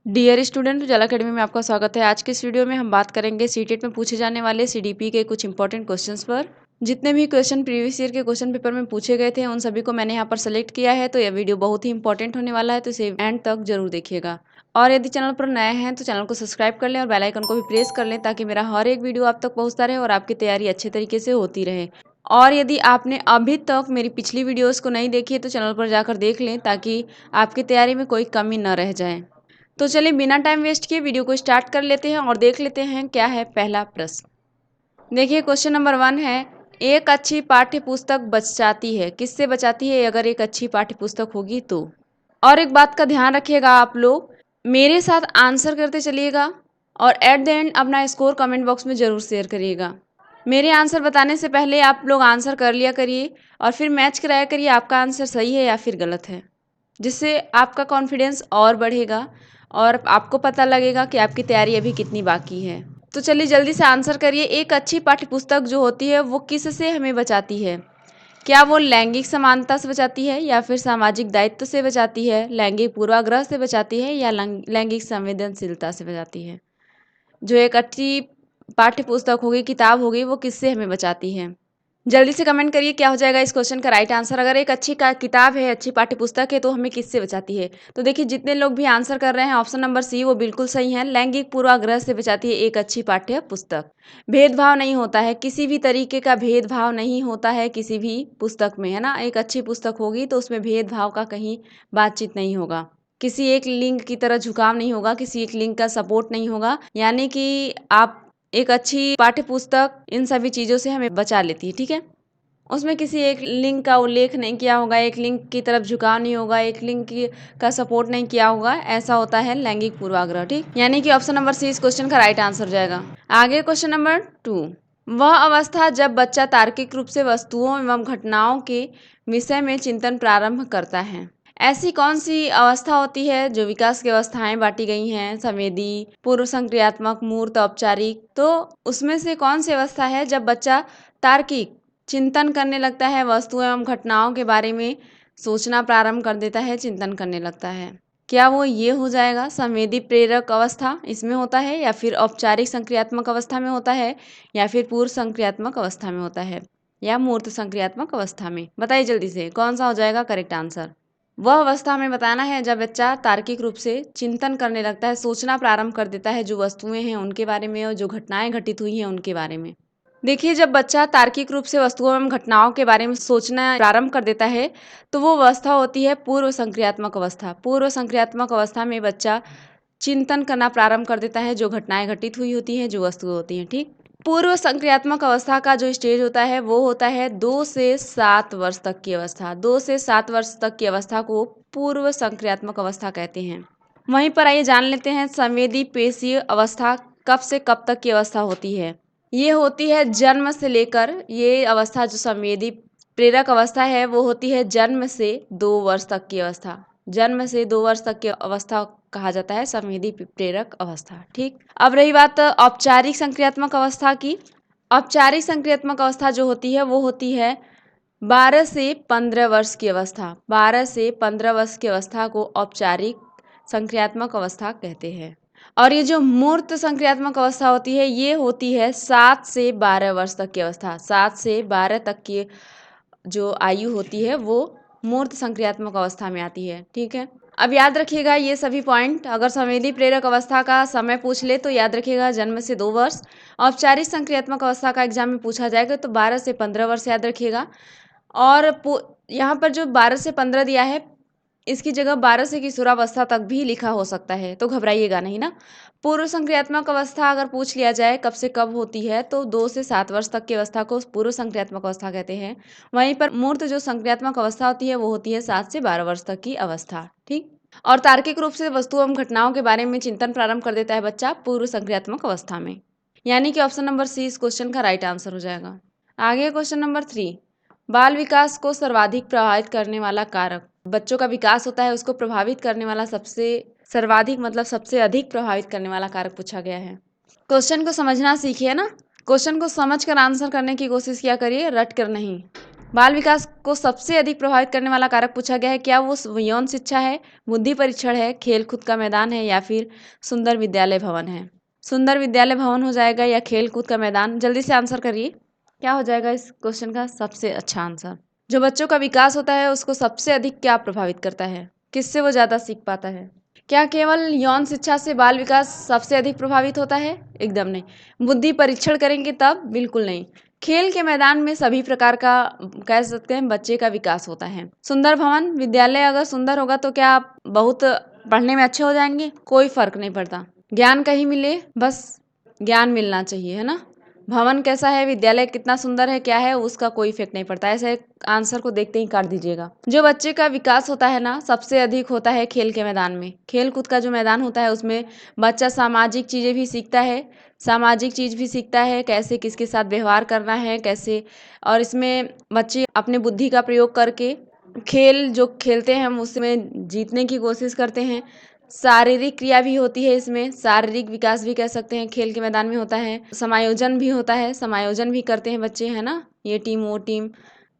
Dear student, उजाला academy में आपका स्वागत है। आज के इस वीडियो में हम बात करेंगे सीटेट में पूछे जाने वाले सीडीपी के कुछ इंपॉर्टेंट क्वेश्चंस पर। जितने भी क्वेश्चन प्रीवियस ईयर के क्वेश्चन पेपर में पूछे गए थे उन सभी को मैंने यहाँ पर सेलेक्ट किया है। तो यह वीडियो बहुत ही इंपॉर्टेंट होने वाला है, तो इसे एंड तक जरूर देखिएगा। और यदि चैनल पर नए हैं तो चैनल को सब्सक्राइब कर लें और बेल आइकन को भी प्रेस कर लें ताकि मेरा हर एक वीडियो आप तक पहुँचता रहे और आपकी तैयारी अच्छे तरीके से होती रहे। और यदि आपने अभी तक मेरी पिछली वीडियोस को नहीं देखी है तो चैनल पर जाकर देख लें ताकि आपकी तैयारी में कोई कमी न रह जाए। तो चलिए बिना टाइम वेस्ट किए वीडियो को स्टार्ट कर लेते हैं और देख लेते हैं क्या है पहला प्रश्न। देखिए क्वेश्चन नंबर 1 है, एक अच्छी पाठ्य पुस्तक बचाती है, किससे बचाती है अगर एक अच्छी पाठ्य पुस्तक होगी तो। और एक बात का ध्यान रखिएगा, आप लोग मेरे साथ आंसर करते चलिएगा और एट द एंड अपना स्कोर कमेंट बॉक्स में ज़रूर शेयर करिएगा। मेरे आंसर बताने से पहले आप लोग आंसर कर लिया करिए और फिर मैच कराया करिए आपका आंसर सही है या फिर गलत है, जिससे आपका कॉन्फिडेंस और बढ़ेगा और आपको पता लगेगा कि आपकी तैयारी अभी कितनी बाकी है। तो चलिए जल्दी से आंसर करिए। एक अच्छी पाठ्य पुस्तक जो होती है वो किससे हमें बचाती है? क्या वो लैंगिक समानता से बचाती है या फिर सामाजिक दायित्व से बचाती है, लैंगिक पूर्वाग्रह से बचाती है या लैंगिक संवेदनशीलता से बचाती है? जो एक अच्छी पाठ्य पुस्तक होगी, किताब होगी, वो किससे हमें बचाती है? जल्दी से कमेंट करिए क्या हो जाएगा इस क्वेश्चन का राइट आंसर। अगर एक अच्छी किताब है, अच्छी पाठ्य पुस्तक है तो हमें किससे बचाती है? तो देखिए जितने लोग भी आंसर कर रहे हैं ऑप्शन नंबर सी वो बिल्कुल सही है, लैंगिक पूर्वाग्रह से बचाती है एक अच्छी पाठ्य पुस्तक। भेदभाव नहीं होता है, किसी भी तरीके का भेदभाव नहीं होता है किसी भी पुस्तक में, है ना। एक अच्छी पुस्तक होगी तो उसमें भेदभाव का कहीं बातचीत नहीं होगा, किसी एक लिंग की तरह झुकाव नहीं होगा, किसी एक लिंग का सपोर्ट नहीं होगा। यानी कि आप एक अच्छी पाठ्य पुस्तक इन सभी चीज़ों से हमें बचा लेती है, ठीक है। उसमें किसी एक लिंग का उल्लेख नहीं किया होगा, एक लिंग की तरफ झुकाव नहीं होगा, एक लिंग की का सपोर्ट नहीं किया होगा, ऐसा होता है लैंगिक पूर्वाग्रह, ठीक। यानी कि ऑप्शन नंबर सी इस क्वेश्चन का राइट आंसर हो जाएगा। आगे क्वेश्चन नंबर 2, वह अवस्था जब बच्चा तार्किक रूप से वस्तुओं एवं घटनाओं के विषय में चिंतन प्रारंभ करता है। ऐसी कौन सी अवस्था होती है? जो विकास की अवस्थाएं बांटी गई हैं, संवेदी, पूर्व संक्रियात्मक, मूर्त, औपचारिक। तो उसमें से कौन सी अवस्था है जब बच्चा तार्किक चिंतन करने लगता है, वस्तुओं एवं घटनाओं के बारे में सोचना प्रारंभ कर देता है, चिंतन करने लगता है? क्या वो ये हो जाएगा संवेदी प्रेरक अवस्था इसमें होता है, या फिर औपचारिक संक्रियात्मक अवस्था में होता है, या फिर पूर्व संक्रियात्मक अवस्था में होता है, या मूर्त संक्रियात्मक अवस्था में? बताइए जल्दी से कौन सा हो जाएगा करेक्ट आंसर। वह अवस्था हमें बताना है जब बच्चा तार्किक रूप से चिंतन करने लगता है, सोचना प्रारंभ कर देता है जो वस्तुएं हैं उनके बारे में और जो घटनाएं घटित हुई हैं उनके बारे में। देखिए जब बच्चा तार्किक रूप से वस्तुओं एवं घटनाओं के बारे में सोचना प्रारंभ कर देता है तो वो अवस्था होती है पूर्व संक्रियात्मक अवस्था। पूर्व संक्रियात्मक अवस्था में बच्चा चिंतन करना प्रारंभ कर देता है जो घटनाएं घटित हुई होती हैं, जो वस्तुएं होती हैं, ठीक। पूर्व संक्रियात्मक अवस्था का जो स्टेज होता है वो होता है 2 से 7 वर्ष तक की अवस्था। 2 से 7 वर्ष तक की अवस्था को पूर्व संक्रियात्मक अवस्था कहते हैं। वहीं पर आइए जान लेते हैं संवेदी पेशीय अवस्था कब से कब तक की अवस्था होती है। ये होती है जन्म से लेकर, ये अवस्था जो संवेदी प्रेरक अवस्था है वो होती है जन्म से 2 वर्ष तक की अवस्था। जन्म से 2 वर्ष तक की अवस्था कहा जाता है संवेदी प्रेरक अवस्था, ठीक। अब रही बात औपचारिक संक्रियात्मक अवस्था की। औपचारिक संक्रियात्मक अवस्था जो होती है वो होती है 12 से 15 वर्ष की अवस्था। 12 से 15 वर्ष की अवस्था को औपचारिक संक्रियात्मक अवस्था कहते हैं। और ये जो मूर्त संक्रियात्मक अवस्था होती है ये होती है 7 से 12 वर्ष तक की अवस्था। 7 से 12 तक की जो आयु होती है वो मूर्त संक्रियात्मक अवस्था में आती है, ठीक है। अब याद रखिएगा ये सभी पॉइंट, अगर संवेदी प्रेरक अवस्था का समय पूछ ले तो याद रखिएगा जन्म से 2 वर्ष। औपचारिक संक्रियात्मक अवस्था का एग्जाम में पूछा जाएगा तो 12 से 15 वर्ष याद रखिएगा। और यहाँ पर जो 12 से 15 दिया है इसकी जगह 12 से किशोरावस्था तक भी लिखा हो सकता है, तो घबराइएगा नहीं ना। पूर्व संक्रियात्मक अवस्था अगर पूछ लिया जाए कब से कब होती है तो 2 से 7 वर्ष तक की अवस्था को पूर्व संक्रियात्मक अवस्था कहते हैं। वहीं पर मूर्त जो संक्रियात्मक अवस्था होती है वो होती है 7 से 12 वर्ष तक की अवस्था, ठीक। और तार्किक रूप से वस्तुओं एवं घटनाओं के बारे में चिंतन प्रारंभ कर देता है बच्चा पूर्व संक्रियात्मक अवस्था में। यानी कि ऑप्शन नंबर सी इस क्वेश्चन का राइट आंसर हो जाएगा। आगे क्वेश्चन नंबर 3, बाल विकास को सर्वाधिक प्रभावित करने वाला कारक। बच्चों का विकास होता है उसको प्रभावित करने वाला सबसे सर्वाधिक मतलब सबसे अधिक प्रभावित करने वाला कारक पूछा गया है। क्वेश्चन को समझना सीखिए ना, क्वेश्चन को समझकर आंसर करने की कोशिश किया करिए, रट कर नहीं। बाल विकास को सबसे अधिक प्रभावित करने वाला कारक पूछा गया है। क्या वो यौन शिक्षा है, बुद्धि परीक्षण है, खेल कूद का मैदान है या फिर सुंदर विद्यालय भवन है। सुंदर विद्यालय भवन हो जाएगा या खेल कूद का मैदान। जल्दी से आंसर करिए, क्या हो जाएगा इस क्वेश्चन का सबसे अच्छा आंसर। जो बच्चों का विकास होता है उसको सबसे अधिक क्या प्रभावित करता है, किससे वो ज़्यादा सीख पाता है। क्या केवल यौन शिक्षा से बाल विकास सबसे अधिक प्रभावित होता है? एकदम नहीं। बुद्धि परीक्षण करेंगे तब? बिल्कुल नहीं। खेल के मैदान में सभी प्रकार का कह सकते हैं बच्चे का विकास होता है। सुंदर भवन विद्यालय अगर सुंदर होगा तो क्या आप बहुत पढ़ने में अच्छे हो जाएंगे? कोई फर्क नहीं पड़ता। ज्ञान कहीं मिले, बस ज्ञान मिलना चाहिए, है ना। भवन कैसा है, विद्यालय कितना सुंदर है, क्या है, उसका कोई इफेक्ट नहीं पड़ता। ऐसे आंसर को देखते ही काट दीजिएगा। जो बच्चे का विकास होता है ना सबसे अधिक होता है खेल के मैदान में। खेल कूद का जो मैदान होता है उसमें बच्चा सामाजिक चीज़ें भी सीखता है, सामाजिक चीज़ भी सीखता है, कैसे किसके साथ व्यवहार करना है, कैसे। और इसमें बच्चे अपने बुद्धि का प्रयोग करके खेल जो खेलते हैं हम उसमें जीतने की कोशिश करते हैं। शारीरिक क्रिया भी होती है, इसमें शारीरिक विकास भी कह सकते हैं खेल के मैदान में होता है। समायोजन भी होता है, समायोजन भी करते हैं बच्चे, है ना, ये टीम वो टीम।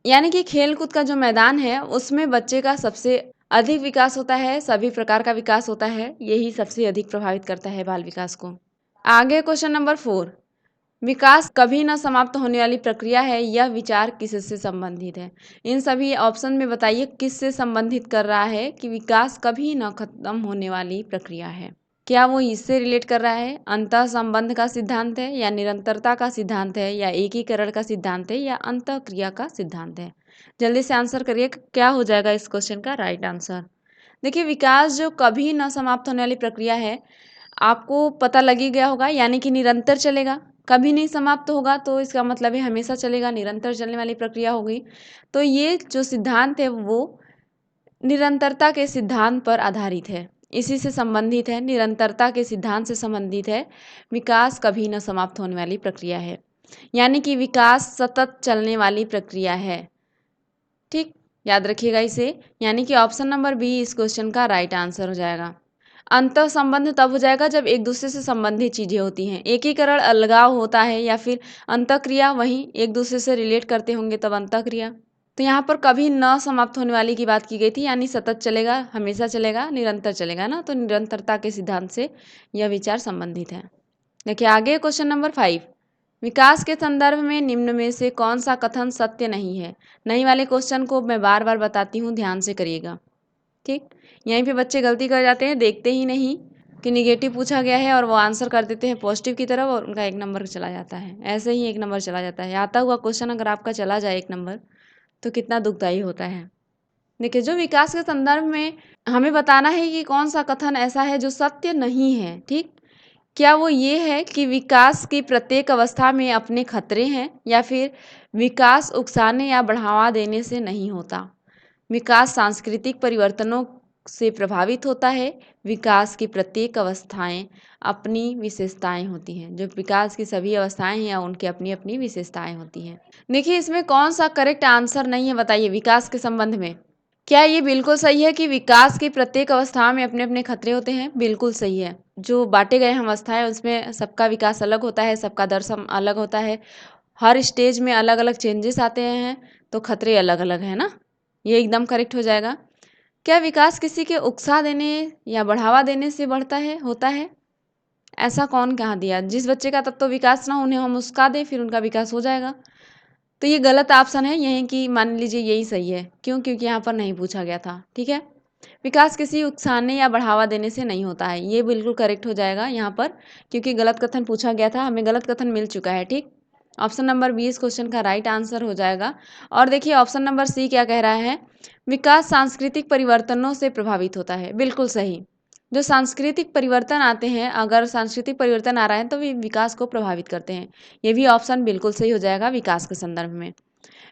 यानी कि खेल कूद का जो मैदान है उसमें बच्चे का सबसे अधिक विकास होता है, सभी प्रकार का विकास होता है, यही सबसे अधिक प्रभावित करता है बाल विकास को। आगे क्वेश्चन नंबर 4, विकास कभी न समाप्त होने वाली प्रक्रिया है, यह विचार किससे संबंधित है। इन सभी ऑप्शन में बताइए किससे संबंधित कर रहा है कि विकास कभी न खत्म होने वाली प्रक्रिया है। क्या वो इससे रिलेट कर रहा है, अंतः संबंध का सिद्धांत है या निरंतरता का सिद्धांत है या एकीकरण का सिद्धांत है या अंतः क्रिया का सिद्धांत है। जल्दी से आंसर करिए, क्या हो जाएगा इस क्वेश्चन का राइट आंसर। देखिए विकास जो कभी न समाप्त होने वाली प्रक्रिया है, आपको पता लग ही गया होगा, यानी कि निरंतर चलेगा, कभी नहीं समाप्त होगा तो इसका मतलब है हमेशा चलेगा, निरंतर चलने वाली प्रक्रिया होगी। तो ये जो सिद्धांत है वो निरंतरता के सिद्धांत पर आधारित है, इसी से संबंधित है, निरंतरता के सिद्धांत से संबंधित है। विकास कभी न समाप्त होने वाली प्रक्रिया है, यानी कि विकास सतत चलने वाली प्रक्रिया है। ठीक, याद रखिएगा इसे, यानी कि ऑप्शन नंबर बी इस क्वेश्चन का राइट आंसर हो जाएगा। अंतः संबंध तब हो जाएगा जब एक दूसरे से संबंधित चीजें होती हैं। एकीकरण अलगाव होता है या फिर अंतःक्रिया वहीं एक दूसरे से रिलेट करते होंगे तब अंतःक्रिया। तो यहाँ पर कभी न समाप्त होने वाली की बात की गई थी, यानी सतत चलेगा, हमेशा चलेगा, निरंतर चलेगा ना, तो निरंतरता के सिद्धांत से यह विचार संबंधित है। देखिए आगे क्वेश्चन नंबर 5, विकास के संदर्भ में निम्न में से कौन सा कथन सत्य नहीं है। नहीं वाले क्वेश्चन को मैं बार बार बताती हूँ, ध्यान से करिएगा। ठीक, यहीं पे बच्चे गलती कर जाते हैं, देखते ही नहीं कि निगेटिव पूछा गया है और वो आंसर कर देते हैं पॉजिटिव की तरफ और उनका 1 नंबर चला जाता है। ऐसे ही 1 नंबर चला जाता है। आता हुआ क्वेश्चन अगर आपका चला जाए 1 नंबर तो कितना दुखदाई होता है। देखिए जो विकास के संदर्भ में हमें बताना है कि कौन सा कथन ऐसा है जो सत्य नहीं है। ठीक, क्या वो ये है कि विकास की प्रत्येक अवस्था में अपने खतरे हैं या फिर विकास उकसाने या बढ़ावा देने से नहीं होता। विकास सांस्कृतिक परिवर्तनों से प्रभावित होता है। विकास की प्रत्येक अवस्थाएं अपनी विशेषताएं होती हैं। जो विकास की सभी अवस्थाएं हैं उनकी अपनी अपनी विशेषताएं होती हैं। देखिए इसमें कौन सा करेक्ट आंसर नहीं है बताइए विकास के संबंध में। क्या ये बिल्कुल सही है कि विकास की प्रत्येक अवस्था में अपने अपने खतरे होते हैं? बिल्कुल सही है। जो बांटे गए हम अवस्थाएं उसमें सबका विकास अलग होता है, सबका दर्शन अलग होता है, हर स्टेज में अलग अलग चेंजेस आते हैं, तो खतरे अलग अलग है ना, ये एकदम करेक्ट हो जाएगा। क्या विकास किसी के उकसा देने या बढ़ावा देने से बढ़ता है, होता है? ऐसा कौन कहाँ दिया? जिस बच्चे का तब तो विकास ना उन्हें हम उकसा दें फिर उनका विकास हो जाएगा, तो ये गलत ऑप्शन है। यही कि मान लीजिए यही सही है, क्यों? क्योंकि यहाँ पर नहीं पूछा गया था। ठीक है, विकास किसी उकसाने या बढ़ावा देने से नहीं होता है, ये बिल्कुल करेक्ट हो जाएगा यहाँ पर, क्योंकि गलत कथन पूछा गया था, हमें गलत कथन मिल चुका है। ठीक, ऑप्शन नंबर 20 क्वेश्चन का राइट आंसर हो जाएगा। और देखिए ऑप्शन नंबर सी क्या कह रहा है, विकास सांस्कृतिक परिवर्तनों से प्रभावित होता है। बिल्कुल सही, जो सांस्कृतिक परिवर्तन आते हैं, अगर सांस्कृतिक परिवर्तन आ रहा है तो वे विकास को प्रभावित करते हैं। ये भी ऑप्शन बिल्कुल सही हो जाएगा विकास के संदर्भ में।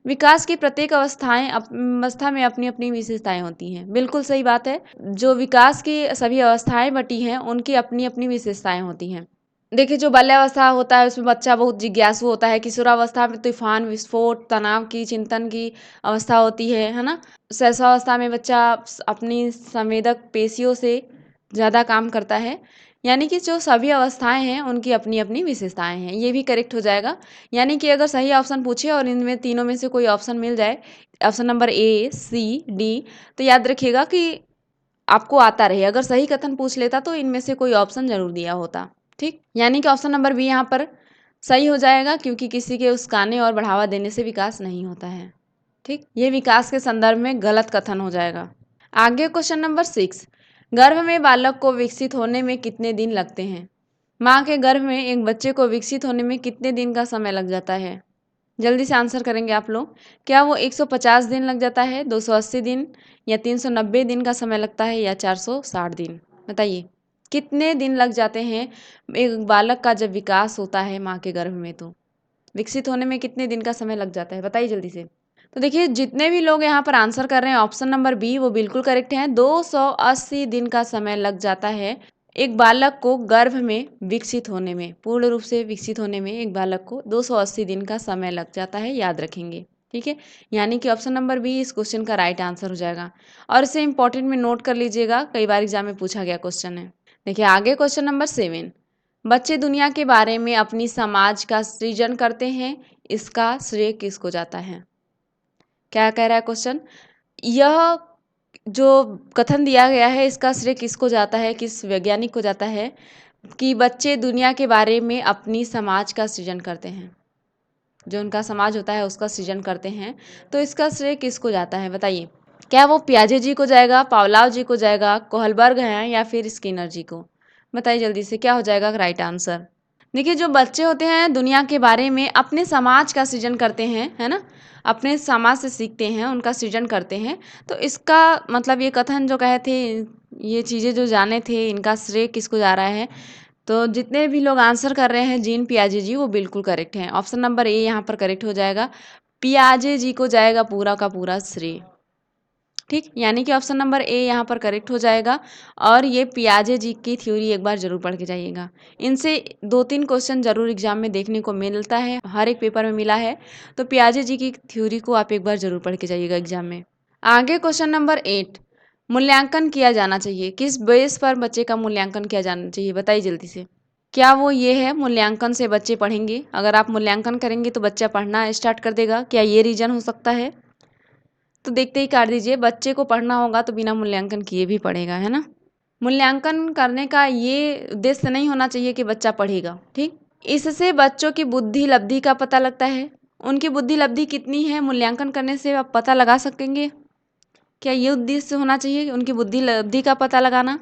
विकास की प्रत्येक अवस्था में अपनी अपनी विशेषताएं होती हैं। बिल्कुल सही बात है, जो विकास की सभी अवस्थाएं बटी हैं उनकी अपनी अपनी विशेषताएं होती हैं। देखिए जो बाल्यावस्था होता है उसमें बच्चा बहुत जिज्ञासु होता है, किशोरावस्था में तूफान विस्फोट तनाव की चिंतन की अवस्था होती है ना। शैशवावस्था में बच्चा अपनी संवेदक पेशियों से ज़्यादा काम करता है। यानी कि जो सभी अवस्थाएँ हैं उनकी अपनी-अपनी विशेषताएँ हैं, ये भी करेक्ट हो जाएगा। यानी कि अगर सही ऑप्शन पूछे और इनमें तीनों में से कोई ऑप्शन मिल जाए, option number A, C, D, तो याद रखिएगा कि आपको आता रहे। अगर सही कथन पूछ लेता तो इनमें से कोई ऑप्शन ज़रूर दिया होता, ठीक? यानी कि ऑप्शन नंबर बी यहाँ पर सही हो जाएगा, क्योंकि किसी के उस्काने और बढ़ावा देने से विकास नहीं होता है, ठीक? ये विकास के संदर्भ में गलत कथन हो जाएगा। आगे क्वेश्चन नंबर 6, गर्भ में बालक को विकसित होने में कितने दिन लगते हैं? माँ के गर्भ में एक बच्चे को विकसित होने में कितने दिन का समय लग जाता है? जल्दी से आंसर करेंगे आप लोग। क्या वो 150 दिन लग जाता है, 280 दिन, या 390 दिन का समय लगता है, या 460 दिन? बताइए, कितने दिन लग जाते हैं एक बालक का जब विकास होता है माँ के गर्भ में? तो विकसित होने में कितने दिन का समय लग जाता है, बताइए जल्दी से। तो देखिए, जितने भी लोग यहाँ पर आंसर कर रहे हैं ऑप्शन नंबर बी वो बिल्कुल करेक्ट है। 280 दिन का समय लग जाता है एक बालक को गर्भ में विकसित होने में, पूर्ण रूप से विकसित होने में एक बालक को 280 दिन का समय लग जाता है, याद रखेंगे, ठीक है? यानी कि ऑप्शन नंबर बी इस क्वेश्चन का राइट आंसर हो जाएगा। और इसे इंपॉर्टेंट में नोट कर लीजिएगा, कई बार एग्जाम में पूछा गया क्वेश्चन है। देखिए आगे क्वेश्चन नंबर 7, बच्चे दुनिया के बारे में अपनी समाज का सृजन करते हैं, इसका श्रेय किसको जाता है? क्या कह रहा है क्वेश्चन? यह जो कथन दिया गया है इसका श्रेय किसको जाता है, किस वैज्ञानिक को जाता है कि बच्चे दुनिया के बारे में अपनी समाज का सृजन करते हैं, जो उनका समाज होता है उसका सृजन करते हैं, तो इसका श्रेय किसको जाता है बताइए? क्या वो पियाजे जी को जाएगा, पावलाव जी को जाएगा, कोहलबर्ग हैं, या फिर स्किनर जी को? बताइए जल्दी से, क्या हो जाएगा राइट आंसर? देखिए, जो बच्चे होते हैं दुनिया के बारे में अपने समाज का सृजन करते हैं, है ना? अपने समाज से सीखते हैं, उनका सृजन करते हैं। तो इसका मतलब ये कथन जो कहे थे, ये चीज़ें जो जाने थे, इनका श्रेय किसको जा रहा है? तो जितने भी लोग आंसर कर रहे हैं जीन पियाजे जी, वो बिल्कुल करेक्ट हैं। ऑप्शन नंबर ए यहाँ पर करेक्ट हो जाएगा। पियाजे जी को जाएगा पूरा का पूरा श्रेय, ठीक? यानी कि ऑप्शन नंबर ए यहाँ पर करेक्ट हो जाएगा। और ये पियाजे जी की थ्योरी एक बार ज़रूर पढ़ के जाइएगा। इनसे 2-3 क्वेश्चन ज़रूर एग्जाम में देखने को मिलता है, हर एक पेपर में मिला है। तो पियाजे जी की थ्योरी को आप एक बार ज़रूर पढ़ के जाइएगा एग्जाम में। आगे क्वेश्चन नंबर 8, मूल्यांकन किया जाना चाहिए, किस बेस पर बच्चे का मूल्यांकन किया जाना चाहिए? बताइए जल्दी से। क्या वो ये है मूल्यांकन से बच्चे पढ़ेंगे? अगर आप मूल्यांकन करेंगे तो बच्चा पढ़ना स्टार्ट कर देगा, क्या ये रीज़न हो सकता है? तो देखते ही काट दीजिए, बच्चे को पढ़ना होगा तो बिना मूल्यांकन किए भी पढ़ेगा, है ना? मूल्यांकन करने का ये उद्देश्य नहीं होना चाहिए कि बच्चा पढ़ेगा, ठीक? इससे बच्चों की बुद्धि लब्धि का पता लगता है। उनकी बुद्धि लब्धि कितनी है मूल्यांकन करने से आप पता लगा सकेंगे। क्या ये उद्देश्य होना चाहिए कि उनकी बुद्धि लब्धि का पता लगाना?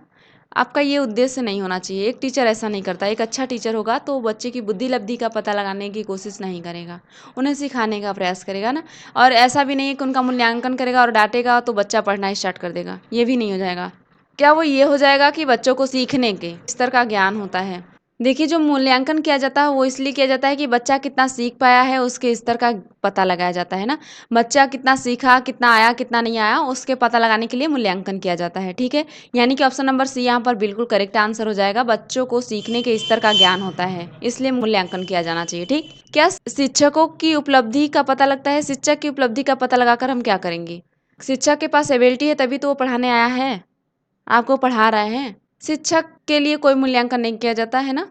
आपका ये उद्देश्य नहीं होना चाहिए। एक टीचर ऐसा नहीं करता। एक अच्छा टीचर होगा तो वो बच्चे की बुद्धि लब्धि का पता लगाने की कोशिश नहीं करेगा, उन्हें सिखाने का प्रयास करेगा ना। और ऐसा भी नहीं है कि उनका मूल्यांकन करेगा और डांटेगा तो बच्चा पढ़ना स्टार्ट कर देगा, ये भी नहीं हो जाएगा। क्या वो ये हो जाएगा कि बच्चों को सीखने के स्तर का ज्ञान होता है? देखिए, जो मूल्यांकन किया जाता है वो इसलिए किया जाता है कि बच्चा कितना सीख पाया है उसके स्तर का पता लगाया जाता है ना। बच्चा कितना सीखा, कितना आया, कितना नहीं आया, उसके पता लगाने के लिए मूल्यांकन किया जाता है, ठीक है? यानी कि ऑप्शन नंबर सी यहाँ पर बिल्कुल करेक्ट आंसर हो जाएगा। बच्चों को सीखने के स्तर का ज्ञान होता है, इसलिए मूल्यांकन किया जाना चाहिए, ठीक? क्या शिक्षकों की उपलब्धि का पता लगता है? शिक्षक की उपलब्धि का पता लगाकर हम क्या करेंगे? शिक्षक के पास एबिलिटी है तभी तो वो पढ़ाने आया है, आपको पढ़ा रहे हैं। शिक्षक के लिए कोई मूल्यांकन नहीं किया जाता है ना।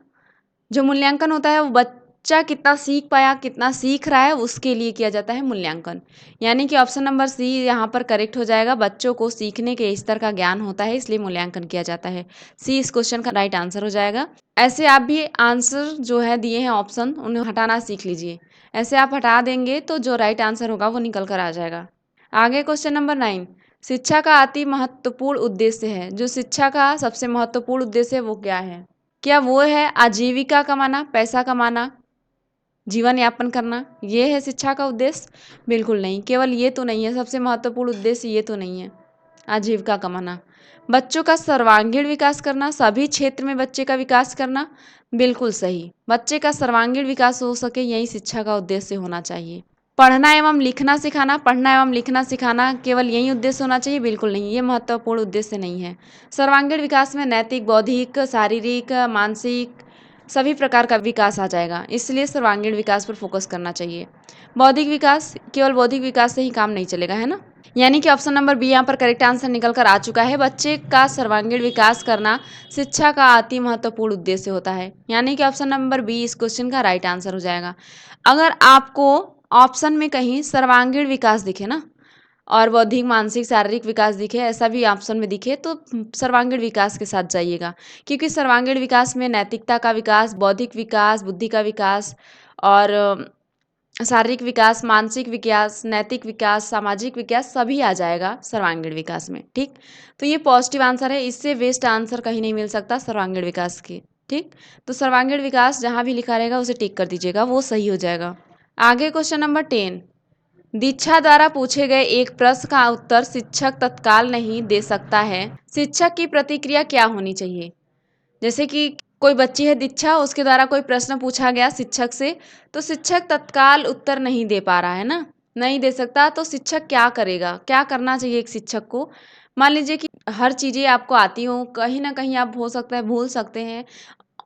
जो मूल्यांकन होता है वो बच्चा कितना सीख पाया, कितना सीख रहा है, उसके लिए किया जाता है मूल्यांकन। यानी कि ऑप्शन नंबर सी यहाँ पर करेक्ट हो जाएगा। बच्चों को सीखने के स्तर का ज्ञान होता है इसलिए मूल्यांकन किया जाता है। सी इस क्वेश्चन का राइट आंसर हो जाएगा। ऐसे आप भी आंसर जो है दिए हैं ऑप्शन, उन्हें हटाना सीख लीजिए। ऐसे आप हटा देंगे तो जो राइट आंसर होगा वो निकल कर आ जाएगा। आगे क्वेश्चन नंबर 9, शिक्षा का अति महत्वपूर्ण उद्देश्य है। जो शिक्षा का सबसे महत्वपूर्ण उद्देश्य है वो क्या है? क्या वो है आजीविका कमाना, पैसा कमाना, जीवन यापन करना? ये है शिक्षा का उद्देश्य? बिल्कुल नहीं, केवल ये तो नहीं है, सबसे महत्वपूर्ण उद्देश्य ये तो नहीं है आजीविका कमाना। बच्चों का सर्वांगीण विकास करना, सभी क्षेत्र में बच्चे का विकास करना, बिल्कुल सही। बच्चे का सर्वांगीण विकास हो सके यही शिक्षा का उद्देश्य होना चाहिए। पढ़ना एवं लिखना सिखाना, पढ़ना एवं लिखना सिखाना केवल यही उद्देश्य होना चाहिए? बिल्कुल नहीं, ये महत्वपूर्ण उद्देश्य नहीं है। सर्वांगीण विकास में नैतिक, बौद्धिक, शारीरिक, मानसिक सभी प्रकार का विकास आ जाएगा, इसलिए सर्वांगीण विकास पर फोकस करना चाहिए। बौद्धिक विकास, केवल बौद्धिक विकास से ही काम नहीं चलेगा, है ना। यानी कि ऑप्शन नंबर बी यहाँ पर करेक्ट आंसर निकल कर आ चुका है। बच्चे का सर्वांगीण विकास करना शिक्षा का अति महत्वपूर्ण उद्देश्य होता है। यानी कि ऑप्शन नंबर बी इस क्वेश्चन का राइट आंसर हो जाएगा। अगर आपको ऑप्शन में कहीं सर्वांगीण विकास दिखे ना और बौद्धिक मानसिक शारीरिक विकास दिखे, ऐसा भी ऑप्शन में दिखे, तो सर्वांगीण विकास के साथ जाइएगा, क्योंकि सर्वांगीण विकास में नैतिकता का विकास, बौद्धिक विकास, बुद्धि का विकास और शारीरिक विकास, मानसिक विकास, नैतिक विकास, सामाजिक विकास सभी आ जाएगा सर्वांगीण विकास में। ठीक, तो ये पॉजिटिव आंसर है, इससे वेस्ट आंसर कहीं नहीं मिल सकता सर्वांगीण विकास की। ठीक, तो सर्वांगीण विकास जहाँ भी लिखा रहेगा उसे टिक कर दीजिएगा, वो सही हो जाएगा। आगे क्वेश्चन नंबर 10, दीक्षा द्वारा पूछे गए एक प्रश्न का उत्तर शिक्षक तत्काल नहीं दे सकता है, शिक्षक की प्रतिक्रिया क्या होनी चाहिए। जैसे कि कोई बच्ची है दीक्षा, उसके द्वारा कोई प्रश्न पूछा गया शिक्षक से, तो शिक्षक तत्काल उत्तर नहीं दे पा रहा है ना, नहीं दे सकता, तो शिक्षक क्या करेगा, क्या करना चाहिए एक शिक्षक को। मान लीजिए कि हर चीज़ें आपको आती हो, कहीं ना कहीं आप हो सकता है भूल सकते हैं,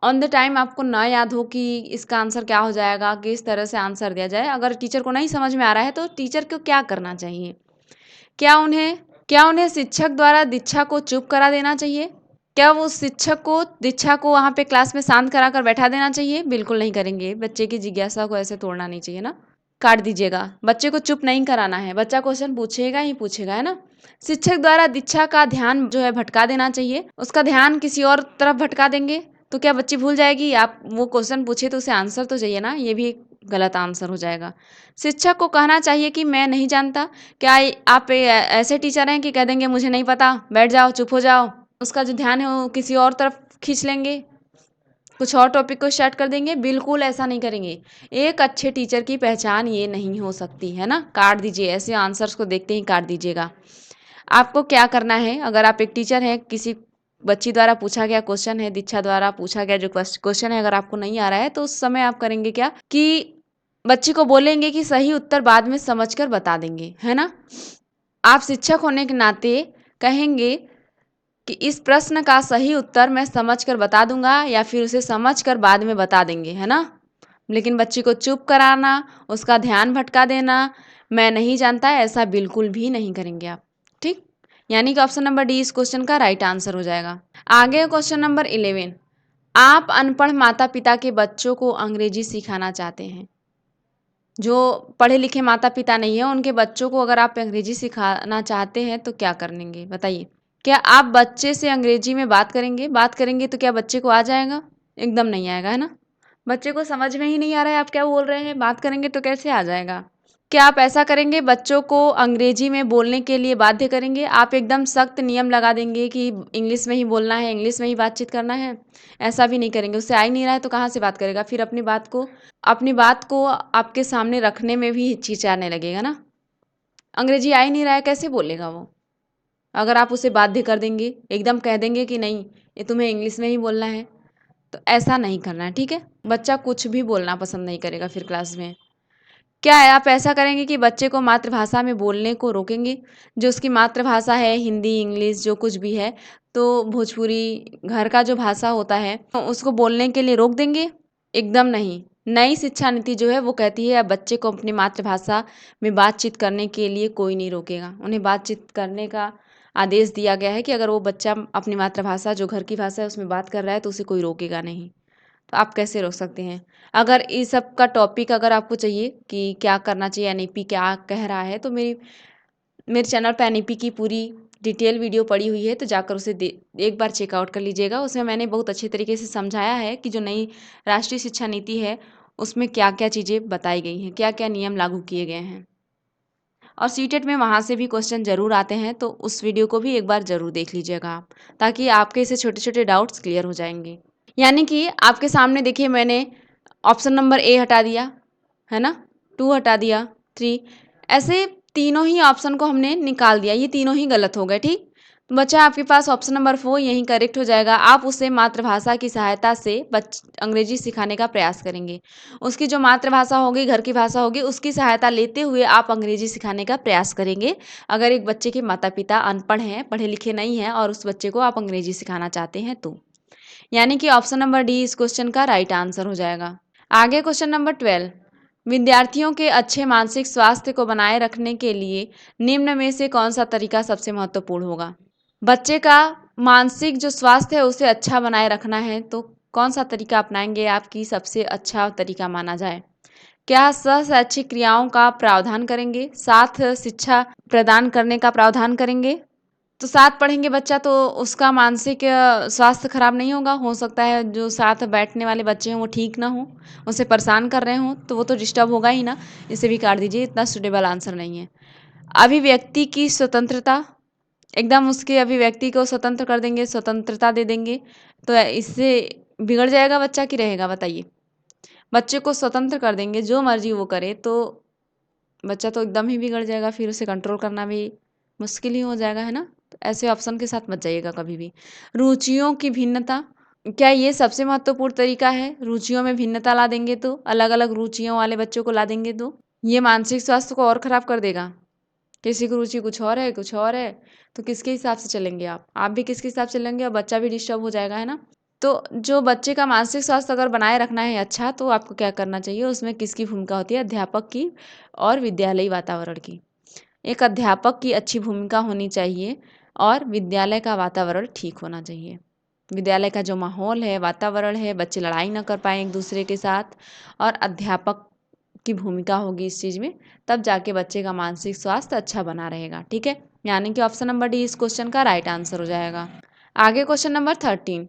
ऑन द टाइम आपको ना याद हो कि इसका आंसर क्या हो जाएगा, किस तरह से आंसर दिया जाए। अगर टीचर को नहीं समझ में आ रहा है तो टीचर को क्या करना चाहिए, क्या उन्हें क्या उन्हें शिक्षक द्वारा दीक्षा को चुप करा देना चाहिए, क्या वो शिक्षक को दीक्षा को वहाँ पे क्लास में शांत करा कर बैठा देना चाहिए। बिल्कुल नहीं करेंगे, बच्चे की जिज्ञासा को ऐसे तोड़ना नहीं चाहिए ना, काट दीजिएगा। बच्चे को चुप नहीं कराना है, बच्चा क्वेश्चन पूछेगा ही पूछेगा, है ना। शिक्षक द्वारा दीक्षा का ध्यान जो है भटका देना चाहिए, उसका ध्यान किसी और तरफ भटका देंगे तो क्या बच्ची भूल जाएगी। आप वो क्वेश्चन पूछे तो उसे आंसर तो चाहिए ना, ये भी गलत आंसर हो जाएगा। शिक्षक को कहना चाहिए कि मैं नहीं जानता। क्या आप ऐसे टीचर हैं कि कह देंगे मुझे नहीं पता, बैठ जाओ, चुप हो जाओ, उसका जो ध्यान है वो किसी और तरफ खींच लेंगे, कुछ और टॉपिक को स्टार्ट कर देंगे। बिल्कुल ऐसा नहीं करेंगे, एक अच्छे टीचर की पहचान ये नहीं हो सकती है ना। काट दीजिए, ऐसे आंसर्स को देखते ही काट दीजिएगा। आपको क्या करना है, अगर आप एक टीचर हैं, किसी बच्ची द्वारा पूछा गया क्वेश्चन है, दीक्षा द्वारा पूछा गया जो क्वेश्चन है, अगर आपको नहीं आ रहा है तो उस समय आप करेंगे क्या कि बच्ची को बोलेंगे कि सही उत्तर बाद में समझकर बता देंगे, है ना। आप शिक्षक होने के नाते कहेंगे कि इस प्रश्न का सही उत्तर मैं समझकर बता दूंगा, या फिर उसे समझकर बाद में बता देंगे, है ना। लेकिन बच्ची को चुप कराना, उसका ध्यान भटका देना, मैं नहीं जानता, ऐसा बिल्कुल भी नहीं करेंगे आप। ठीक, यानी कि ऑप्शन नंबर डी इस क्वेश्चन का राइट आंसर हो जाएगा। आगे क्वेश्चन नंबर 11, आप अनपढ़ माता पिता के बच्चों को अंग्रेजी सिखाना चाहते हैं। जो पढ़े लिखे माता पिता नहीं है उनके बच्चों को अगर आप अंग्रेजी सिखाना चाहते हैं तो क्या करेंगे बताइए। क्या आप बच्चे से अंग्रेजी में बात करेंगे, बात करेंगे तो क्या बच्चे को आ जाएगा? एकदम नहीं आएगा, है ना। बच्चे को समझ में ही नहीं आ रहा है आप क्या बोल रहे हैं, बात करेंगे तो कैसे आ जाएगा। क्या आप ऐसा करेंगे, बच्चों को अंग्रेजी में बोलने के लिए बाध्य करेंगे, आप एकदम सख्त नियम लगा देंगे कि इंग्लिश में ही बोलना है, इंग्लिश में ही बातचीत करना है? ऐसा भी नहीं करेंगे, उससे आ ही नहीं रहा है तो कहाँ से बात करेगा, फिर अपनी बात को आपके सामने रखने में भी हिचकिचाने लगेगा ना। अंग्रेजी आ ही नहीं रहा है, कैसे बोलेगा वो। अगर आप उसे बाध्य कर देंगे, एकदम कह देंगे कि नहीं ये तुम्हें इंग्लिश में ही बोलना है, तो ऐसा नहीं करना है, ठीक है। बच्चा कुछ भी बोलना पसंद नहीं करेगा फिर क्लास में। क्या है, आप ऐसा करेंगे कि बच्चे को मातृभाषा में बोलने को रोकेंगे, जो उसकी मातृभाषा है, हिंदी इंग्लिश जो कुछ भी है, तो भोजपुरी घर का जो भाषा होता है तो उसको बोलने के लिए रोक देंगे? एकदम नहीं। नई शिक्षा नीति जो है वो कहती है अब बच्चे को अपनी मातृभाषा में बातचीत करने के लिए कोई नहीं रोकेगा। उन्हें बातचीत करने का आदेश दिया गया है कि अगर वो बच्चा अपनी मातृभाषा जो घर की भाषा है उसमें बात कर रहा है तो उसे कोई रोकेगा नहीं। तो आप कैसे रोक सकते हैं। अगर इस सब का टॉपिक अगर आपको चाहिए कि क्या करना चाहिए, एनईपी क्या कह रहा है, तो मेरे चैनल पे एनईपी की पूरी डिटेल वीडियो पड़ी हुई है, तो जाकर उसे एक बार चेकआउट कर लीजिएगा। उसमें मैंने बहुत अच्छे तरीके से समझाया है कि जो नई राष्ट्रीय शिक्षा नीति है उसमें क्या क्या चीज़ें बताई गई हैं, क्या क्या नियम लागू किए गए हैं। और सीटेट में वहाँ से भी क्वेश्चन ज़रूर आते हैं, तो उस वीडियो को भी एक बार ज़रूर देख लीजिएगा आप, ताकि आपके इसे छोटे छोटे डाउट्स क्लियर हो जाएंगे। यानी कि आपके सामने देखिए मैंने ऑप्शन नंबर ए हटा दिया, है ना, 2 हटा दिया, 3, ऐसे तीनों ही ऑप्शन को हमने निकाल दिया, ये तीनों ही गलत हो गए। ठीक, बचा आपके पास ऑप्शन नंबर 4, यही करेक्ट हो जाएगा। आप उसे मातृभाषा की सहायता से अंग्रेजी सिखाने का प्रयास करेंगे। उसकी जो मातृभाषा होगी, घर की भाषा होगी, उसकी सहायता लेते हुए आप अंग्रेजी सिखाने का प्रयास करेंगे। अगर एक बच्चे के माता पिता अनपढ़ हैं, पढ़े लिखे नहीं हैं और उस बच्चे को आप अंग्रेजी सिखाना चाहते हैं तो, यानी कि ऑप्शन नंबर डी इस क्वेश्चन का राइट आंसर हो जाएगा। आगे क्वेश्चन नंबर 12, विद्यार्थियों के अच्छे मानसिक स्वास्थ्य को बनाए रखने के लिए निम्न में से कौन सा तरीका सबसे महत्वपूर्ण होगा? बच्चे का मानसिक जो स्वास्थ्य है उसे अच्छा बनाए रखना है तो कौन सा तरीका अपनाएंगे आपकी सबसे अच्छा तरीका माना जाए? क्या सह-शैक्षिक क्रियाओं का प्रावधान करेंगे? साथ शिक्षा प्रदान करने का प्रावधान करेंगे? तो साथ पढ़ेंगे बच्चा तो उसका मानसिक स्वास्थ्य खराब नहीं होगा। हो सकता है जो साथ बैठने वाले बच्चे हों वो ठीक ना हों, उसे परेशान कर रहे हों, तो वो तो डिस्टर्ब होगा ही ना। इसे भी काट दीजिए, इतना सूटेबल आंसर नहीं है। अभिव्यक्ति की स्वतंत्रता, एकदम उसके अभिव्यक्ति को स्वतंत्र कर देंगे, स्वतंत्रता दे देंगे, तो इससे बिगड़ जाएगा बच्चा कि रहेगा बताइए? बच्चे को स्वतंत्र कर देंगे, जो मर्ज़ी वो करे, तो बच्चा तो एकदम ही बिगड़ जाएगा, फिर उसे कंट्रोल करना भी मुश्किल ही हो जाएगा, है ना? तो ऐसे ऑप्शन के साथ मत जाइएगा कभी भी। रुचियों की भिन्नता, क्या ये सबसे महत्वपूर्ण तरीका है? रुचियों में भिन्नता ला देंगे तो, अलग-अलग रुचियों वाले बच्चों को ला देंगे तो, ये मानसिक स्वास्थ्य को और ख़राब कर देगा। किसी की रुचि कुछ और है, कुछ और है, तो किसके हिसाब से चलेंगे आप? आप भी किसके हिसाब से चलेंगे और बच्चा भी डिस्टर्ब हो जाएगा, है ना? तो जो बच्चे का मानसिक स्वास्थ्य अगर बनाए रखना है अच्छा, तो आपको क्या करना चाहिए? उसमें किसकी भूमिका होती है? अध्यापक की और विद्यालयी वातावरण की। एक अध्यापक की अच्छी भूमिका होनी चाहिए और विद्यालय का वातावरण ठीक होना चाहिए। विद्यालय का जो माहौल है, वातावरण है, बच्चे लड़ाई ना कर पाएँ एक-दूसरे के साथ और अध्यापक की भूमिका होगी इस चीज़ में, तब जाके बच्चे का मानसिक स्वास्थ्य अच्छा बना रहेगा, ठीक है? यानी कि ऑप्शन नंबर डी इस क्वेश्चन का राइट आंसर हो जाएगा। आगे क्वेश्चन नंबर 13,